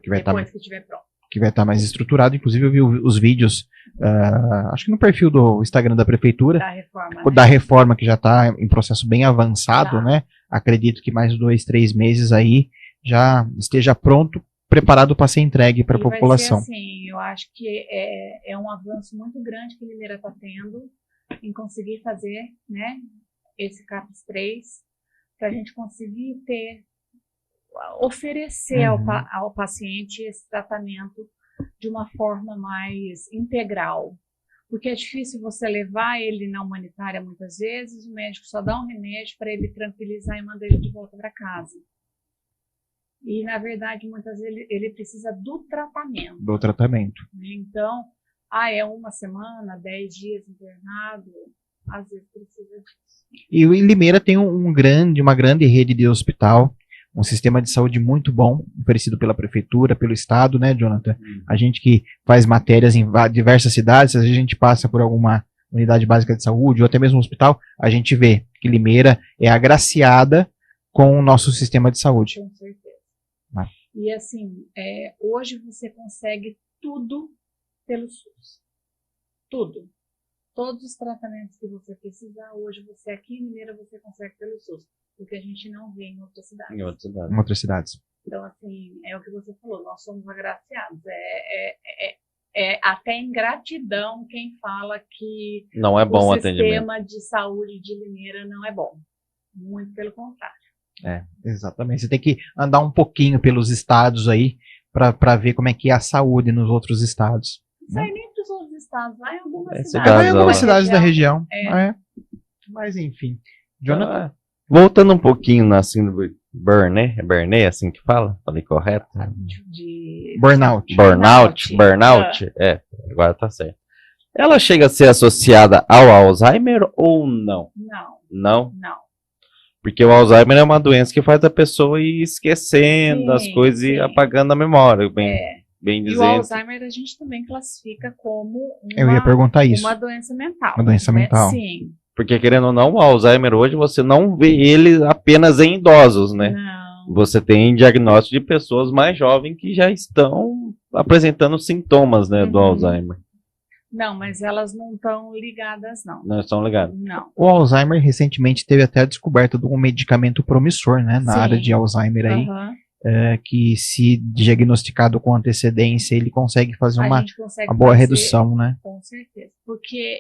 Que vai Depois que estiver pronto. que vai estar mais estruturado. Inclusive eu vi os vídeos, acho que no perfil do Instagram da Prefeitura, Da reforma. da reforma que já está em processo bem avançado, Tá. né? Acredito que mais 2, 3 meses aí já esteja pronto, preparado para ser entregue para a E vai ser população. assim, eu acho que é um avanço muito grande que a Limeira está tendo em conseguir fazer, né, esse CAPS 3, para a gente conseguir oferecer ao paciente esse tratamento de uma forma mais integral. Porque é difícil você levar ele na humanitária muitas vezes, o médico só dá um remédio para ele tranquilizar e mandar ele de volta para casa. E, na verdade, muitas vezes ele precisa do tratamento. Do tratamento. Né? Então, é 1 semana, 10 dias internado, às vezes precisa disso. E em Limeira tem uma grande rede de hospital, um sistema de saúde muito bom, oferecido pela prefeitura, pelo estado, né, Jonathan? A gente que faz matérias em diversas cidades, às vezes a gente passa por alguma unidade básica de saúde, ou até mesmo um hospital, a gente vê que Limeira é agraciada com o nosso sistema de saúde. Com certeza. Ah. E assim, hoje você consegue tudo pelo SUS. Tudo. Todos os tratamentos que você precisar, hoje você aqui em Limeira você consegue pelo SUS. Porque a gente não vê em outras cidades. Em outras cidades. Em outras cidades. Então, assim, é o que você falou, nós somos agraciados. É até ingratidão quem fala que Não é bom o o atendimento. sistema de saúde de Limeira não é bom. Muito pelo contrário. Exatamente. Você tem que andar um pouquinho pelos estados aí para ver como é que é a saúde nos outros estados. Isso aí nem para os outros estados, vai em algumas É, cidades. cidades, Vai em algumas da cidades da região. É. Mas enfim. Jonathan? Voltando um pouquinho na síndrome Burnet, é Burnet assim que fala? Falei correto? De Burnout. Burnout, agora tá certo. Ela chega a ser associada ao Alzheimer ou não? Não, Não? não. Porque o Alzheimer é uma doença que faz a pessoa ir esquecendo Sim, as coisas e sim. apagando a memória, bem E o dizendo. Alzheimer a gente também classifica como Eu ia perguntar isso. uma doença mental. Uma doença né? mental. Sim. Porque, querendo ou não, o Alzheimer hoje você não vê ele apenas em idosos, né? Não. Você tem diagnóstico de pessoas mais jovens que já estão apresentando sintomas, né, do Uhum. Alzheimer. Não, mas elas não estão ligadas, não. Não estão ligados. Não. O Alzheimer recentemente teve até a descoberta de um medicamento promissor, né, na Sim. área de Alzheimer aí, Aham. que se diagnosticado com antecedência, ele consegue fazer A uma gente consegue boa fazer, redução, né? com certeza. Porque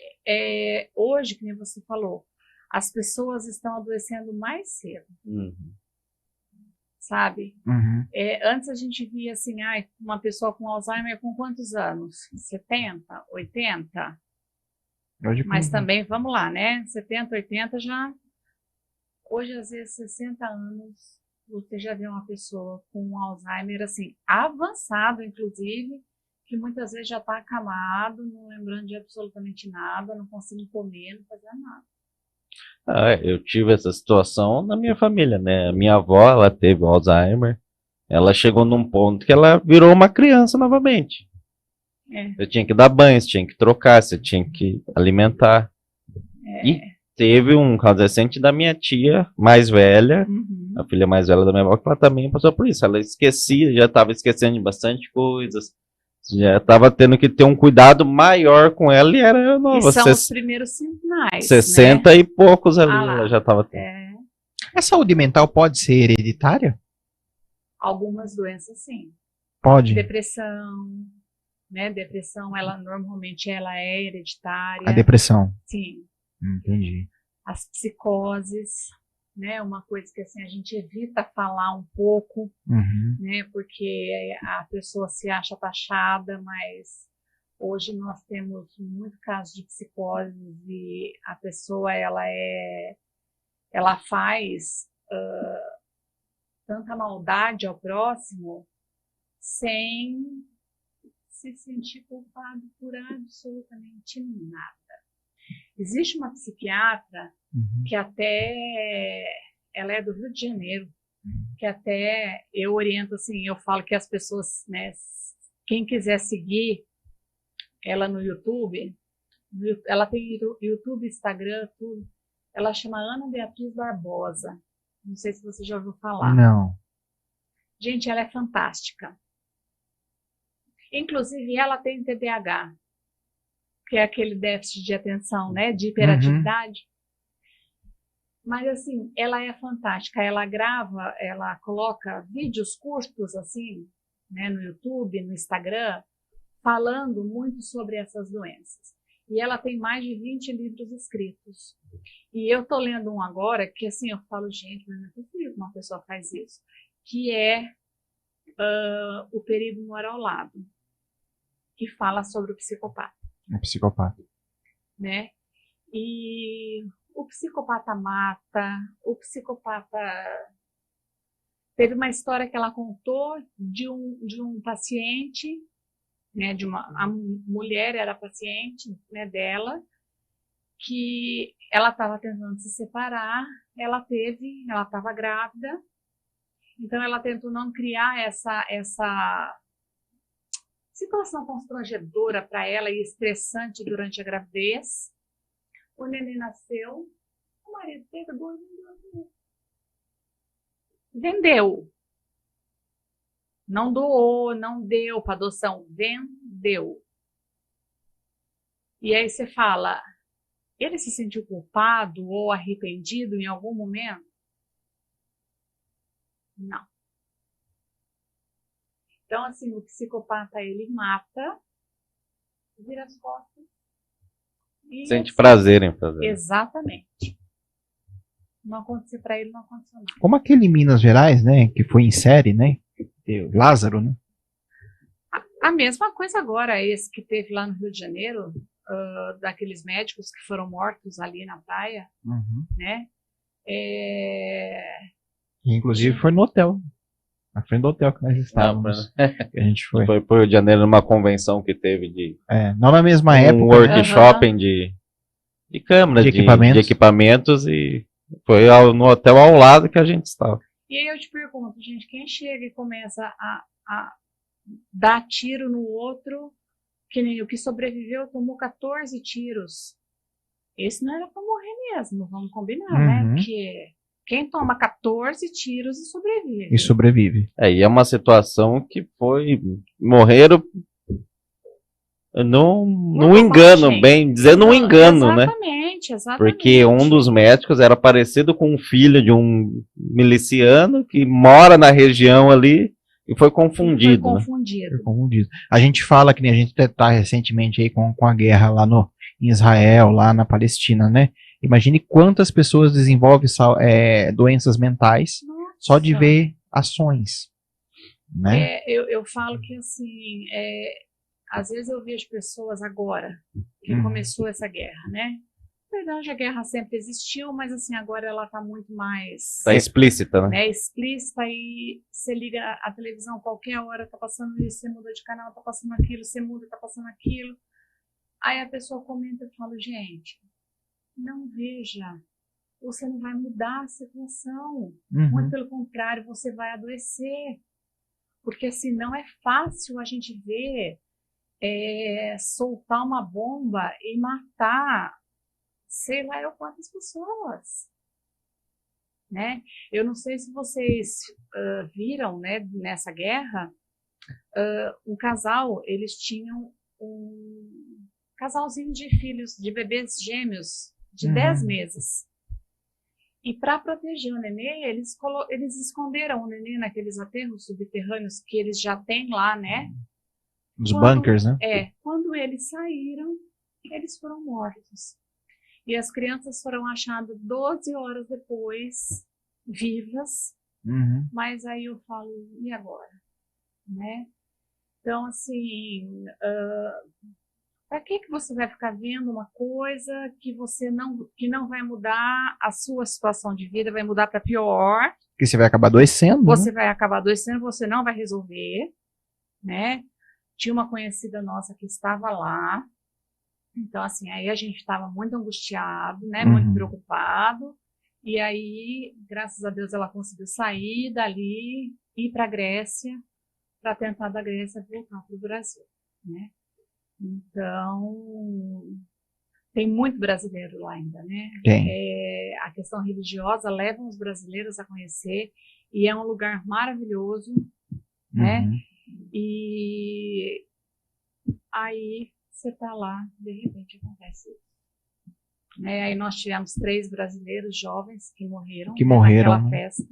hoje, que nem você falou, as pessoas estão adoecendo mais cedo, sabe? Uhum. Antes a gente via assim, uma pessoa com Alzheimer com quantos anos? 70, 80? Hoje, Mas também, vamos lá, né? 70, 80 já... Hoje, às vezes, 60 anos, você já vê uma pessoa com Alzheimer, assim, avançado, inclusive, que muitas vezes já está acamado, não lembrando de absolutamente nada, não conseguindo comer, não fazer nada. Eu tive essa situação na minha família, né? A minha avó, ela teve Alzheimer. Ela chegou num ponto que ela virou uma criança novamente. Você tinha que dar banho, você tinha que trocar, você tinha que alimentar. E teve um caso recente da minha tia mais velha, a filha mais velha da minha avó, que ela também passou por isso. Ela esquecia, já estava esquecendo de bastante coisas, já estava tendo que ter um cuidado maior com ela e era nova. E são os primeiros sinais, 60 né? e poucos ali, lá. ela já estava tendo. A saúde mental pode ser hereditária? Algumas doenças, sim. Pode. Depressão, né? Depressão, normalmente ela é hereditária. A depressão. Sim. Entendi. As psicoses, né? Uma coisa que assim a gente evita falar um pouco, né? Porque a pessoa se acha taxada, mas hoje nós temos muito caso de psicose e a pessoa ela faz tanta maldade ao próximo sem se sentir culpado por absolutamente nada. Existe uma psiquiatra que até ela é do Rio de Janeiro, que até eu oriento assim, eu falo que as pessoas, né, quem quiser seguir ela no YouTube, ela tem YouTube, Instagram, tudo. Ela chama Ana Beatriz Barbosa. Não sei se você já ouviu falar. Não. Gente, ela é fantástica. Inclusive, ela tem TDAH, que é aquele déficit de atenção, né, de hiperatividade. Mas, assim, ela é fantástica. Ela grava, ela coloca vídeos curtos, assim, né, no YouTube, no Instagram, falando muito sobre essas doenças. E ela tem mais de 20 livros escritos. E eu tô lendo um agora que, assim, eu falo, gente, mas não é possível que uma pessoa faz isso. Que é O Perigo Mora ao Lado, que fala sobre o psicopata. Um psicopata. Né? E o psicopata mata, o psicopata... Teve uma história que ela contou de um paciente, né, a mulher era paciente, né, dela, que ela estava tentando se separar, ela estava grávida, então ela tentou não criar essa situação constrangedora para ela e estressante durante a gravidez. O neném nasceu, o marido pegou e vendeu. Não doou, não deu para adoção, vendeu. E aí você fala, ele se sentiu culpado ou arrependido em algum momento? Não. Então, assim, o psicopata, ele mata, vira as costas. Sente prazer em fazer. Exatamente. Não aconteceu para ele, não aconteceu nada. Como aquele em Minas Gerais, né, que foi em série, né? Lázaro, né? A mesma coisa agora, esse que teve lá no Rio de Janeiro, daqueles médicos que foram mortos ali na praia, né? Inclusive foi no hotel. Na frente do hotel que nós estávamos. Que a gente foi. Foi pro Rio de Janeiro numa convenção que teve de... não na mesma época. Um workshop de câmeras, de equipamentos e foi no hotel ao lado que a gente estava. E aí eu te pergunto, gente, quem chega e começa a dar tiro no outro, que nem o que sobreviveu tomou 14 tiros. Esse não era pra morrer mesmo, vamos combinar, né? Porque quem toma 14 tiros e sobrevive. E sobrevive. E é uma situação que morreram Não engano, gente. bem dizendo um engano, né? Exatamente. Porque um dos médicos era parecido com um filho de um miliciano que mora na região ali e foi confundido. Foi né? confundido. Como diz. A gente fala que nem a gente está recentemente aí com a guerra lá em Israel, lá na Palestina, né? Imagine quantas pessoas desenvolvem doenças mentais só de Nossa. ver ações, né? Eu falo que assim, às vezes eu vejo pessoas agora que começou essa guerra, né? Na verdade, a guerra sempre existiu, mas assim, agora ela está muito mais Tá explícita, né? né, explícita e você liga a televisão qualquer hora, tá passando isso, você muda de canal, tá passando aquilo, você muda, tá passando aquilo. Aí a pessoa comenta e fala, gente, não veja, você não vai mudar a situação. Muito pelo contrário, você vai adoecer. Porque assim, não é fácil a gente ver soltar uma bomba e matar sei lá eu quantas pessoas. Né? Eu não sei se vocês viram, né, nessa guerra, um casal, eles tinham um casalzinho de filhos, de bebês gêmeos, de 10 meses. E para proteger o nenê, eles esconderam o nenê naqueles aterros subterrâneos que eles já têm lá, né? Os bunkers, né? Quando eles saíram, eles foram mortos. E as crianças foram achadas 12 horas depois, vivas. Mas aí eu falo, e agora? Né? Então, assim, para que você vai ficar vendo uma coisa que não vai mudar a sua situação de vida, vai mudar para pior? Que você vai acabar adoecendo. Você né? vai acabar adoecendo, você não vai resolver, né? Tinha uma conhecida nossa que estava lá. Então, assim, aí a gente estava muito angustiado, né? Muito preocupado. E aí, graças a Deus, ela conseguiu sair dali, ir para a Grécia, para tentar da Grécia voltar para o Brasil, né? Então, tem muito brasileiro lá ainda, né? Tem. A questão religiosa leva os brasileiros a conhecer e é um lugar maravilhoso, né? E aí você está lá, de repente acontece isso. Aí nós tivemos 3 brasileiros jovens que morreram, naquela festa,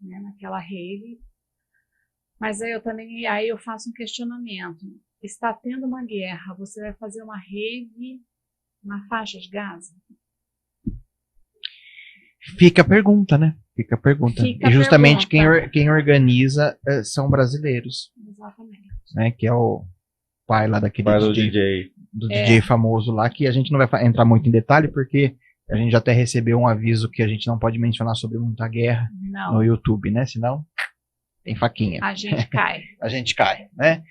né, naquela rave. Mas aí eu faço um questionamento. Está tendo uma guerra, você vai fazer uma rave na faixa de Gaza? Fica a pergunta, né? Fica a pergunta. E justamente quem organiza são brasileiros. Exatamente. Né? Que é o pai lá daquele DJ. Do DJ famoso lá, que a gente não vai entrar muito em detalhe, porque a gente já até recebeu um aviso que a gente não pode mencionar sobre muita guerra no YouTube, né? Senão tem faquinha. A gente cai. A gente cai, né?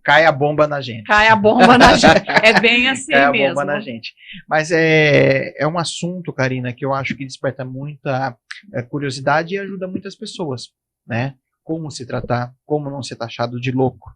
Cai a bomba na gente. Cai a bomba na gente. É bem assim cai mesmo. A bomba na gente. Mas é um assunto, Karina, que eu acho que desperta muita curiosidade e ajuda muitas pessoas, né? Como se tratar, como não ser taxado de louco,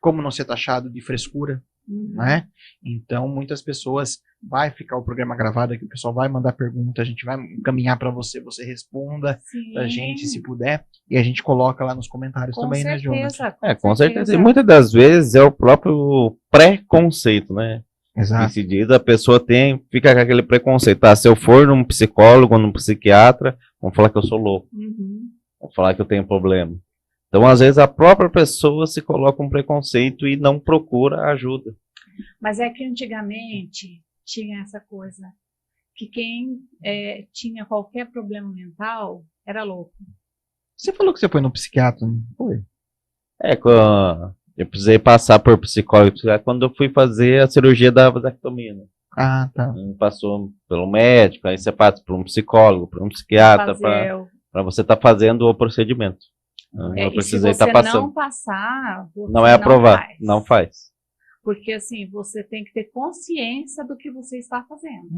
como não ser taxado de frescura, né? Então, muitas pessoas vai ficar o programa gravado aqui, o pessoal vai mandar pergunta, a gente vai encaminhar para você responda pra gente, se puder, e a gente coloca lá nos comentários também, né, Jonas? Com certeza. E muitas das vezes é o próprio preconceito, né? Exato. Que se diz, a pessoa fica com aquele preconceito. Tá, se eu for num psicólogo, num psiquiatra, vão falar que eu sou louco. Vão falar que eu tenho problema. Então, às vezes, a própria pessoa se coloca um preconceito e não procura ajuda. Mas é que antigamente tinha essa coisa, que quem tinha qualquer problema mental era louco. Você falou que você foi no psiquiatra, não foi? Eu precisei passar por psicólogo quando eu fui fazer a cirurgia da vasectomia. Ah, tá. Passou pelo médico, aí você passa por um psicólogo, por um psiquiatra, para você estar fazendo o procedimento. E se você não passar, você não é aprovado, não faz. Porque assim, você tem que ter consciência do que você está fazendo.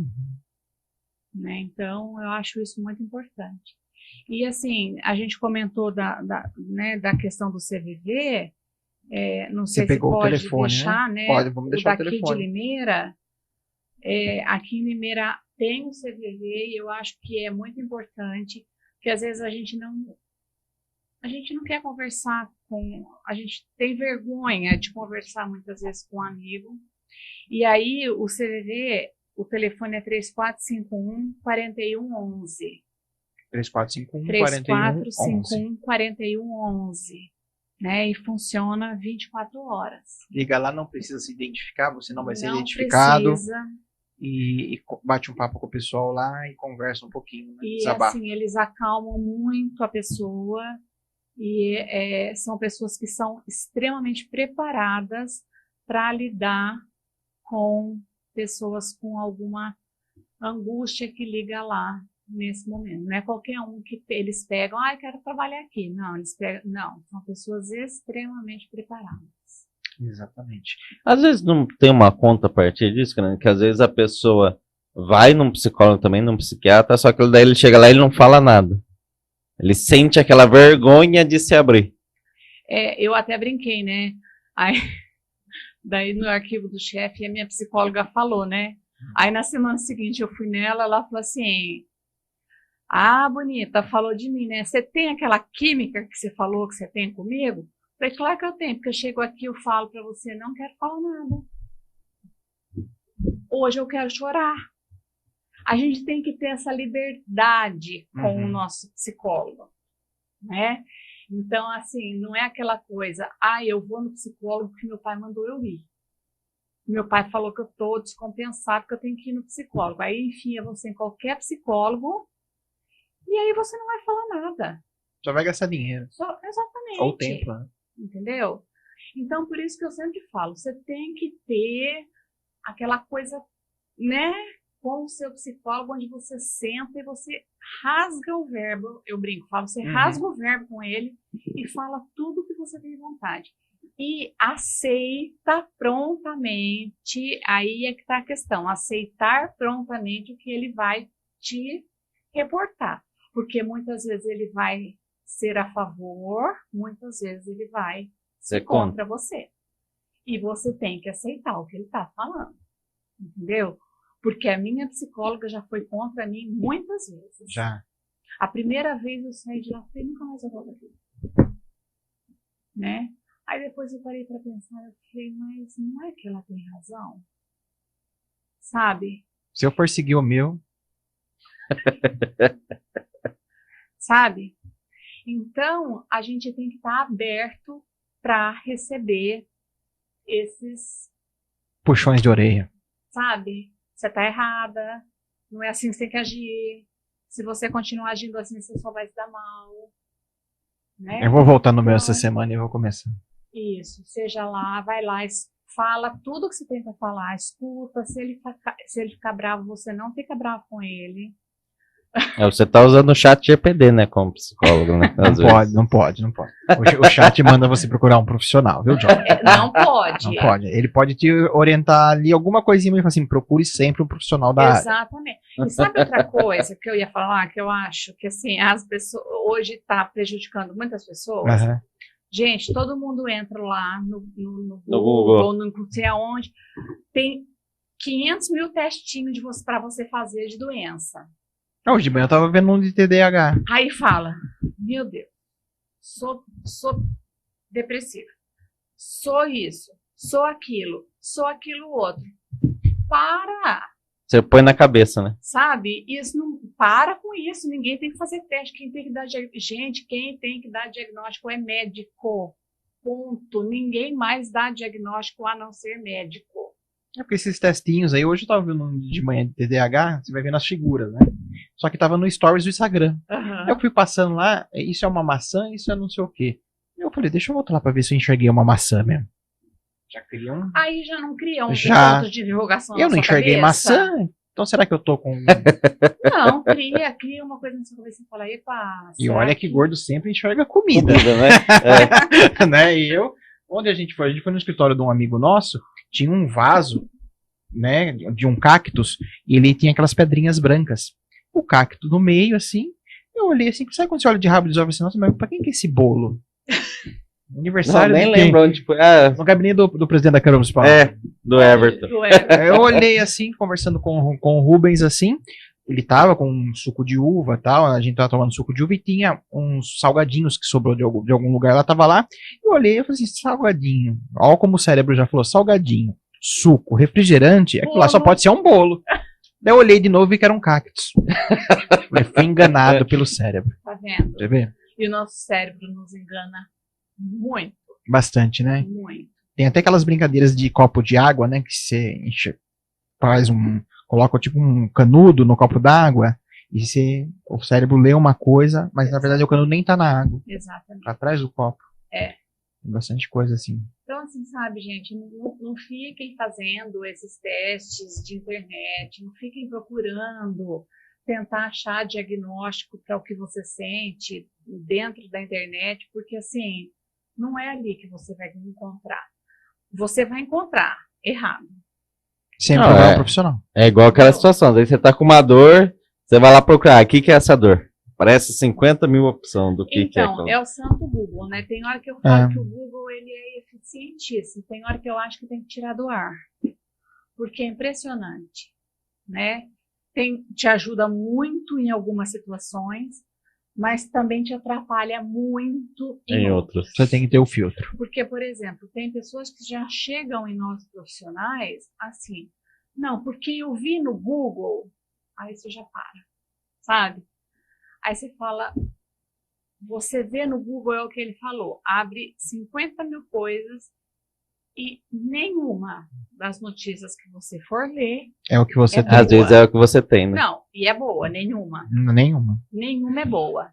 Né? Então, eu acho isso muito importante. E assim, a gente comentou da questão do CVV, não sei se pode telefone, deixar, né? Pode, vamos deixar o daqui telefone. de Limeira, aqui em Limeira tem o CVV e eu acho que é muito importante, porque às vezes a gente não quer conversar a gente tem vergonha de conversar muitas vezes com um amigo. E aí o CVV, o telefone é 3451-4111. 3451-4111. Né? E funciona 24 horas. Liga lá, não precisa se identificar, você não vai ser Não identificado. precisa. E bate um papo com o pessoal lá e conversa um pouquinho. Né? E Desabafa. assim, eles acalmam muito a pessoa. E são pessoas que são extremamente preparadas para lidar com pessoas com alguma angústia que liga lá nesse momento. Não é qualquer um que eles pegam, quero trabalhar aqui. Não, eles pegam. Não, são pessoas extremamente preparadas. Exatamente. Às vezes não tem uma conta a partir disso, né? Que às vezes a pessoa vai num psicólogo também, num psiquiatra, só que daí ele chega lá e ele não fala nada. Ele sente aquela vergonha de se abrir. Eu até brinquei, né? Aí, daí no arquivo do chefe, a minha psicóloga falou, né? Aí na semana seguinte eu fui nela, ela falou assim: bonita, falou de mim, né? Você tem aquela química que você falou que você tem comigo? Eu falei, claro que eu tenho, porque eu chego aqui, eu falo pra você, não quero falar nada. Hoje eu quero chorar. A gente tem que ter essa liberdade com o nosso psicólogo, né? Então, assim, não é aquela coisa, eu vou no psicólogo porque meu pai mandou eu ir. Meu pai falou que eu estou descompensado, que eu tenho que ir no psicólogo. Aí enfia você em qualquer psicólogo e aí você não vai falar nada. Só vai gastar dinheiro. Exatamente. Ou tempo, né? Entendeu? Então, por isso que eu sempre falo, você tem que ter aquela coisa, né, com o seu psicólogo, onde você senta e você rasga o verbo, eu brinco, falo, você rasga o verbo com ele e fala tudo o que você tem vontade. E aceita prontamente, aí é que está a questão, aceitar prontamente o que ele vai te reportar. Porque muitas vezes ele vai ser a favor, muitas vezes ele vai ser contra você. E você tem que aceitar o que ele está falando, entendeu? Porque a minha psicóloga já foi contra mim muitas vezes. Já. A primeira vez eu saí de lá e falei, nunca mais eu vou daqui. Né? Aí depois eu parei para pensar, eu falei, mas não é que ela tem razão? Sabe? Se eu for seguir o meu... Sabe? Então, a gente tem que estar aberto para receber esses... puxões de orelha. Sabe? Você tá errada, não é assim que você tem que agir. Se você continuar agindo assim, você só vai se dar mal. Né? Eu vou voltar no meu essa semana e vou começar. Isso, seja lá, vai lá, fala tudo que você tem para falar, escuta, se ele ficar bravo, você não fica bravo com ele. Você tá usando o chat GPD, né, como psicólogo, né? Não pode. O chat manda você procurar um profissional, viu, John? Não pode. Não pode. Ele pode te orientar ali alguma coisinha, mas assim, procure sempre um profissional da área. Exatamente. E sabe outra coisa que eu ia falar, que eu acho que assim, as pessoas hoje está prejudicando muitas pessoas? Uhum. Gente, todo mundo entra lá no Google, ou não sei aonde, tem 500 mil testinhos para você fazer de doença. Hoje de manhã eu tava vendo um de TDAH. Aí fala, meu Deus, sou depressiva, sou isso, sou aquilo outro. Para! Você põe na cabeça, né? Sabe? Isso não para com isso. Ninguém tem que fazer teste. Quem tem que dar gente, quem tem que dar diagnóstico é médico. Ponto. Ninguém mais dá diagnóstico a não ser médico. É porque esses testinhos aí, hoje eu tava vendo um de manhã de TDAH, você vai vendo as figuras, né? Só que tava no stories do Instagram. Uhum. Eu fui passando lá, isso é uma maçã, isso é não sei o quê. Eu falei, deixa eu voltar lá pra ver se eu enxerguei uma maçã mesmo. Já cria um... Aí já não cria um ponto de divulgação Eu na não sua enxerguei cabeça? maçã, então será que eu tô com... Não, cria uma coisa na sua cabeça e fala, epa, E olha que gordo sempre enxerga comida. Né? Né? E eu, onde a gente foi no escritório de um amigo nosso, tinha um vaso, né, de um cactus, e ele tinha aquelas pedrinhas brancas. O cacto no meio, assim, eu olhei assim, sabe quando você olha de rabo de olho assim, nossa, mas pra quem que é esse bolo? Aniversário nem de quem? lembro onde foi. No gabinete do presidente da Câmara Municipal. Do Everton. Eu olhei assim, conversando com o Rubens assim, ele tava com um suco de uva, tal, a gente tava tomando suco de uva e tinha uns salgadinhos que sobrou de algum lugar, ela tava lá, eu olhei e falei assim, salgadinho, olha como o cérebro já falou, salgadinho, suco, refrigerante, aquilo lá só pode ser um bolo. Daí eu olhei de novo e vi que era um cactus. Eu fui enganado pelo cérebro. Tá vendo? Você vê? E o nosso cérebro nos engana muito, Bastante, né? muito. Tem até aquelas brincadeiras de copo de água, né? Que você enche, coloca tipo um canudo no copo d'água e o cérebro lê uma coisa, mas na verdade o canudo nem tá na água, Exatamente. tá atrás do copo. É. Tem bastante coisa assim. Então, assim, sabe, gente, não fiquem fazendo esses testes de internet, não fiquem procurando tentar achar diagnóstico para o que você sente dentro da internet, porque, assim, não é ali que você vai encontrar. Você vai encontrar errado. Sempre Não, vai é. ao profissional. É igual aquela situação, daí você tá com uma dor, você vai lá procurar, o que que é essa dor? Parece 50 mil opções do que é Então, aquilo. é o santo Google, né? Tem hora que eu falo que o Google ele é eficientíssimo, tem hora que eu acho que tem que tirar do ar, porque é impressionante, né? Te ajuda muito em algumas situações, mas também te atrapalha muito Em outros. Você tem que ter o filtro. Porque, por exemplo, tem pessoas que já chegam em nós profissionais assim, não, porque eu vi no Google, aí você já para, sabe? Aí você fala, você vê no Google, é o que ele falou, abre 50 mil coisas e nenhuma das notícias que você for ler É o que você É tem. Às vezes é o que você tem, né? não, e é boa, nenhuma. Nenhuma. Nenhuma é boa.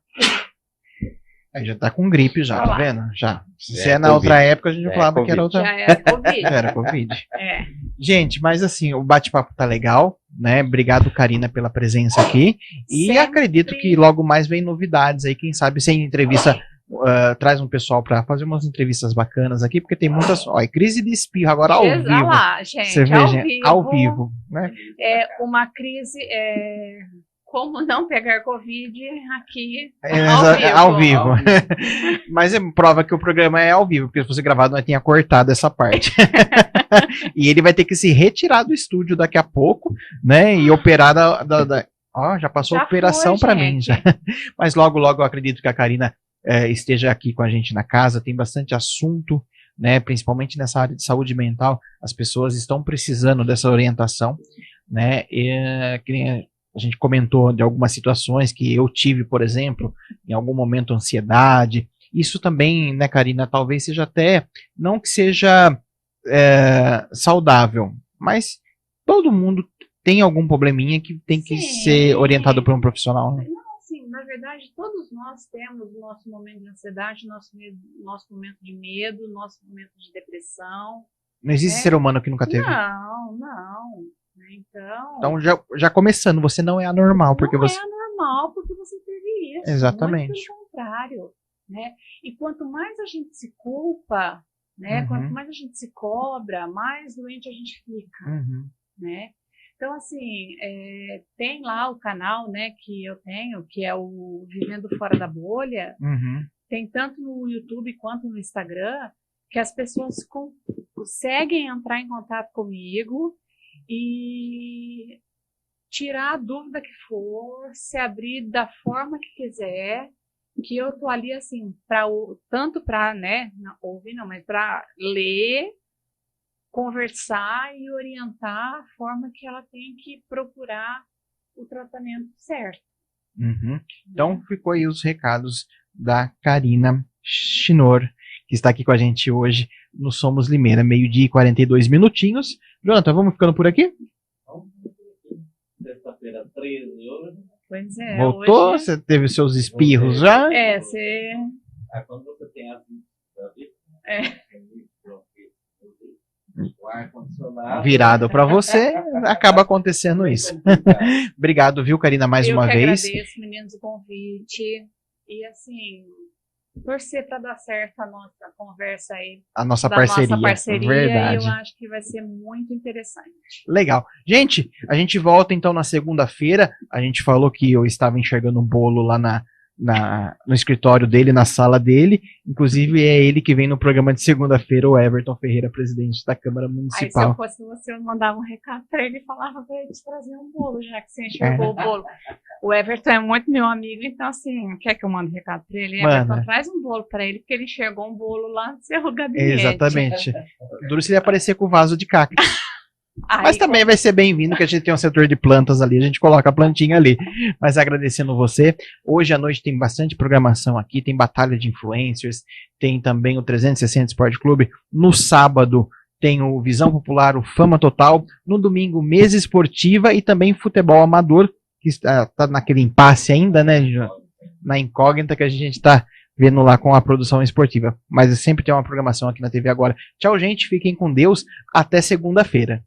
Aí já tá com gripe já, Olha tá lá. vendo? Já. Se É é na Covid. outra época, a gente É falava que era Covid. outra. Já é Covid. Era Covid. É. Gente, mas assim, o bate-papo tá legal, né? Obrigado, Karina, pela presença aqui. E Sempre. acredito que logo mais vem novidades aí, quem sabe sem entrevista, traz um pessoal pra fazer umas entrevistas bacanas aqui, porque tem muitas. Ó, crise de espirro agora ao Olha vivo. lá, gente, Você vê, ao gente, vivo. ao vivo, né? É uma crise, como não pegar Covid aqui Ao vivo. Mas prova que o programa é ao vivo, porque se fosse gravado, nós tinha cortado essa parte. E ele vai ter que se retirar do estúdio daqui a pouco, né? E operar Ó, já passou Já a operação foi, para mim gente. já. Mas logo, logo eu acredito que a Karina esteja aqui com a gente na casa. Tem bastante assunto, né? Principalmente nessa área de saúde mental. As pessoas estão precisando dessa orientação, né? Que nem a gente comentou de algumas situações que eu tive, por exemplo, em algum momento ansiedade. Isso também, né, Karina, talvez seja até, não que seja saudável, mas todo mundo tem algum probleminha que tem que Sim. ser orientado por um profissional, né? Não, assim, na verdade, todos nós temos o nosso momento de ansiedade, nosso momento de medo, nosso momento de depressão. Não existe ser humano que nunca teve. Não. Então, já começando, você não é anormal, porque não você... é anormal porque você teve isso. Exatamente. Muito pelo contrário, né? E quanto mais a gente se culpa, né? Uhum. Quanto mais a gente se cobra, mais doente a gente fica, Uhum. né? Então, assim, tem lá o canal, né, que eu tenho, que é o Vivendo Fora da Bolha. Uhum. Tem tanto no YouTube quanto no Instagram, que as pessoas conseguem entrar em contato comigo e tirar a dúvida que for, se abrir da forma que quiser, que eu tô ali assim, tanto para, né, não, ouvir não, mas para ler, conversar e orientar a forma que ela tem que procurar o tratamento certo. Uhum. Então, ficou aí os recados da Karina Chinor, que está aqui com a gente hoje no Somos Limeira, 12h e 42 minutinhos. Jonathan, vamos ficando por aqui? Sexta-feira, 13 horas. Pois é. Voltou? Hoje, Você teve seus espirros já? você... Quando você tem as o ar-condicionado Virado para você, acaba acontecendo isso. Obrigado, viu, Karina, mais eu uma que vez. agradeço, meninos, o convite. E, assim, torcer para dar certo a nossa conversa aí. A nossa da parceria. nossa parceria. Verdade. E eu acho que vai ser muito interessante. Legal. Gente, a gente volta então na segunda-feira. A gente falou que eu estava enxergando um bolo lá no escritório dele, na sala dele. Inclusive, é ele que vem no programa de segunda-feira, o Everton Ferreira, presidente da Câmara Aí, se Municipal. eu fosse você, eu mandava um recado pra ele e falava pra ele trazer um bolo, já que você enxergou o bolo. O Everton é muito meu amigo, então, assim, quer que eu mande recado pra ele? Manda. Everton, traz um bolo pra ele, porque ele enxergou um bolo lá no seu gabinete. Exatamente. Duro se ele aparecer com o vaso de cacto. Aí, Mas também vai ser bem-vindo, que a gente tem um setor de plantas ali, a gente coloca a plantinha ali. Mas agradecendo você, hoje à noite tem bastante programação aqui, tem batalha de influencers, tem também o 360 Sport Clube, no sábado tem o Visão Popular, o Fama Total, no domingo Mesa Esportiva e também futebol amador, que está naquele impasse ainda, né, na incógnita que a gente está vendo lá com a produção esportiva. Mas sempre tem uma programação aqui na TV agora. Tchau, gente, fiquem com Deus, até segunda-feira.